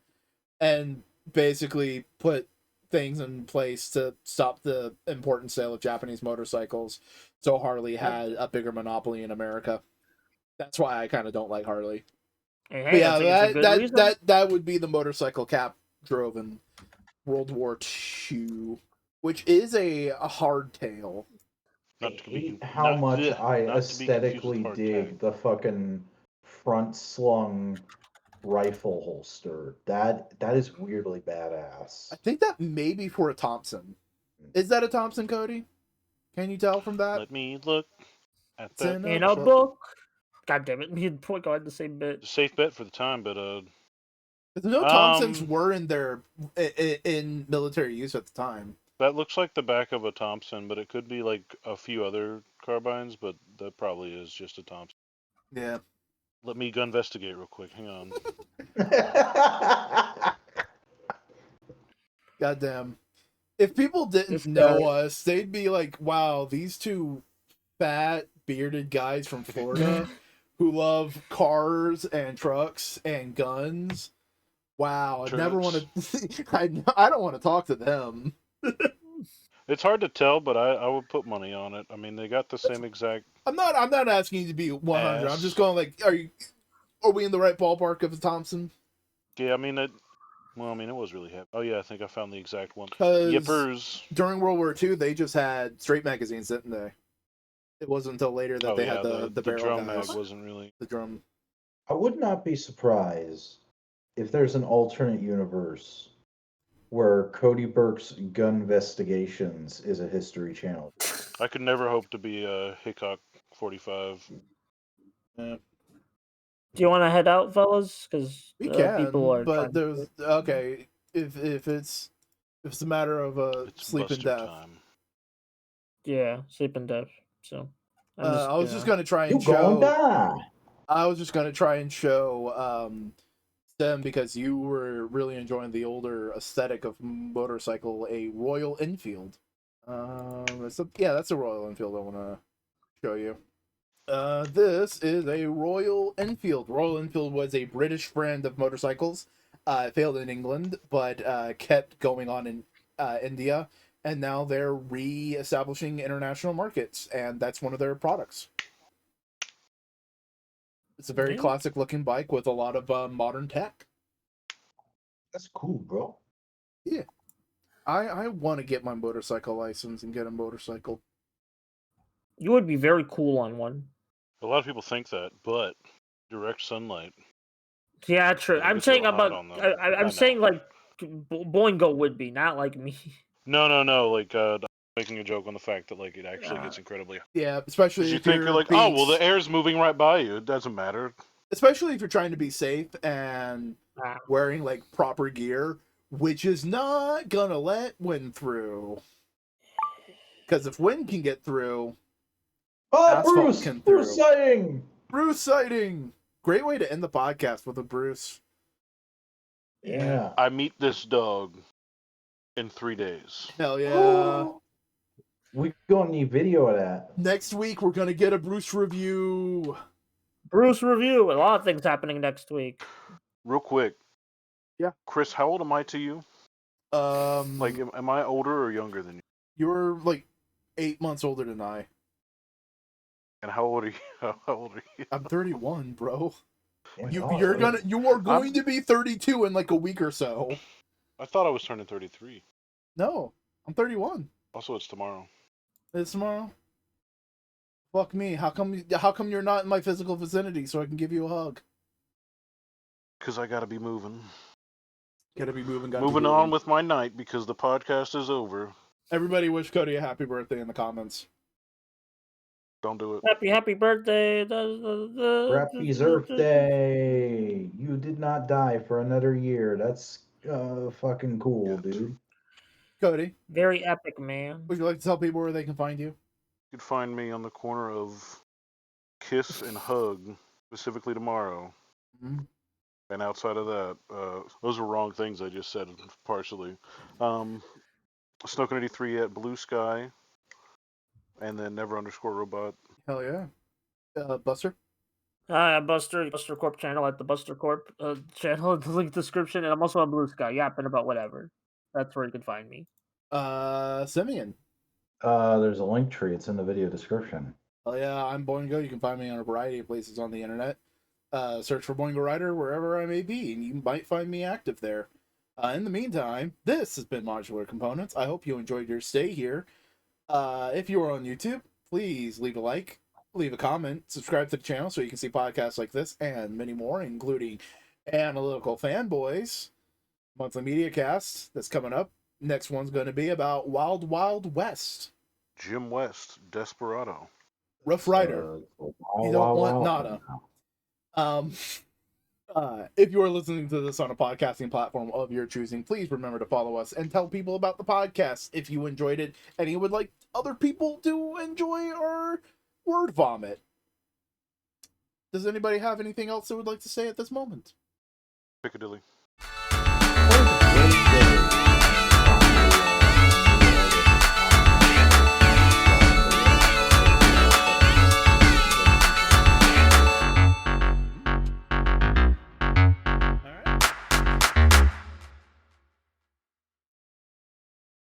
And basically put things in place to stop the important sale of Japanese motorcycles. So Harley had a bigger monopoly in America. That's why I kind of don't like Harley. Hey, But yeah, I think it's a good reason. that would be the motorcycle Cap drove in World War II, which is a hard tale. Not to be hate how much not I to be confused with aesthetically hard dig tack. the fucking front slung rifle holster. That is weirdly badass. I think that may be for a Thompson. Is that a Thompson, Cody? Can you tell from that? Let me look at It's in that. a In a book. book. God damn it. Me and Point had the same bit. It's a safe bet for the time, but No, Thompsons were in their in military use at the time. that looks like the back of a Thompson, but it could be like a few other carbines, but that probably is just a Thompson. Yeah. Let me gun investigate real quick. Hang on. Goddamn. If people didn't This know guy- us, they'd be like, wow, these two fat, bearded guys from Florida who love cars and trucks and guns. Wow, I never want to. I don't want to talk to them. It's hard to tell, but I would put money on it. I mean, they got the same exact. I'm not asking you to be 100. I'm just going like, are we in the right ballpark of a Thompson? Yeah, I mean it. Well, I mean it was really heavy. Oh yeah, I think I found the exact one. 'Cause Yippers. during World War II, they just had straight magazines, didn't they? It wasn't until later that they had the barrel drum guys. mag wasn't really. The drum. I would not be surprised if there's an alternate universe where Cody Burke's Gun Investigations is a History Channel. I could never hope to be a Hickok 45. Do you want to head out, fellas? Because We can, people are. but trying there's okay. If it's a matter of It's sleep and Buster death. time. Yeah, sleep and death. So. I was just gonna try You and gonna show. die. I was just gonna try and show Stem, because you were really enjoying the older aesthetic of motorcycle, a Royal Enfield. That's a Royal Enfield I want to show you. This is a Royal Enfield. Royal Enfield was a British brand of motorcycles. It failed in England, but kept going on in India, and now they're re-establishing international markets, and that's one of their products. It's a very classic-looking bike with a lot of modern tech. That's cool, bro. Yeah. I want to get my motorcycle license and get a motorcycle. You would be very cool on one. A lot of people think that, but direct sunlight. Yeah, true. It'll I'm get saying real hot about. on them. I'm saying like Boingo would be, not like me. No. Like making a joke on the fact that like it actually gets incredibly hot. Yeah, especially 'Cause you if think you're like, being, oh well, the air's moving right by you. It doesn't matter. especially if you're trying to be safe and wearing like proper gear, which is not gonna let wind through. Because if wind can get through, Oh, asphalt Bruce! can Bruce through. sighting! Bruce sighting. Great way to end the podcast with a Bruce. Yeah. I meet this dog in 3 days. Hell yeah. We gonna need video of that. Next week we're gonna get a Bruce review. Bruce review. A lot of things happening next week. Real quick. Yeah. Chris, how old am I to you? Like, am I older or younger than you? You're like 8 months older than I. And how old are you? How old are you? I'm 31, bro. Yeah, You oh, are going to be 32 in like a week or so. I thought I was turning 33. No, I'm 31. Also, it's tomorrow. It's tomorrow. Fuck me. How come you're not in my physical vicinity so I can give you a hug? Because I gotta be moving. Gotta be moving. Moving on with my night because the podcast is over. Everybody wish Cody a happy birthday in the comments. Don't do it. Happy birthday. Happy birthday! You did not die for another year. That's fucking cool, dude. Cody, Very epic, man. would you like to tell people where they can find you? You can find me on the corner of Kiss and Hug, specifically tomorrow. Mm-hmm. And outside of that, those are wrong things I just said partially. Snoken83 at Bluesky, and then never_robot. Hell yeah. Buster? Buster Corp channel at the Buster Corp channel in the link description, and I'm also on Bluesky, yapping about whatever. That's where you can find me. Simeon. There's a link tree. It's in the video description. Oh yeah, I'm Boingo. You can find me on a variety of places on the internet. Search for Boingo Rider wherever I may be, and you might find me active there. In the meantime, this has been Modular Components. I hope you enjoyed your stay here. If you are on YouTube, please leave a like, leave a comment, subscribe to the channel so you can see podcasts like this and many more, including Analytical Fanboys, monthly media cast that's coming up. Next one's going to be about Wild Wild West. Jim West, Desperado. Rough Rider. You don't want nada. If you are listening to this on a podcasting platform of your choosing, please remember to follow us and tell people about the podcast if you enjoyed it and you would like other people to enjoy our word vomit. Does anybody have anything else they would like to say at this moment? Piccadilly.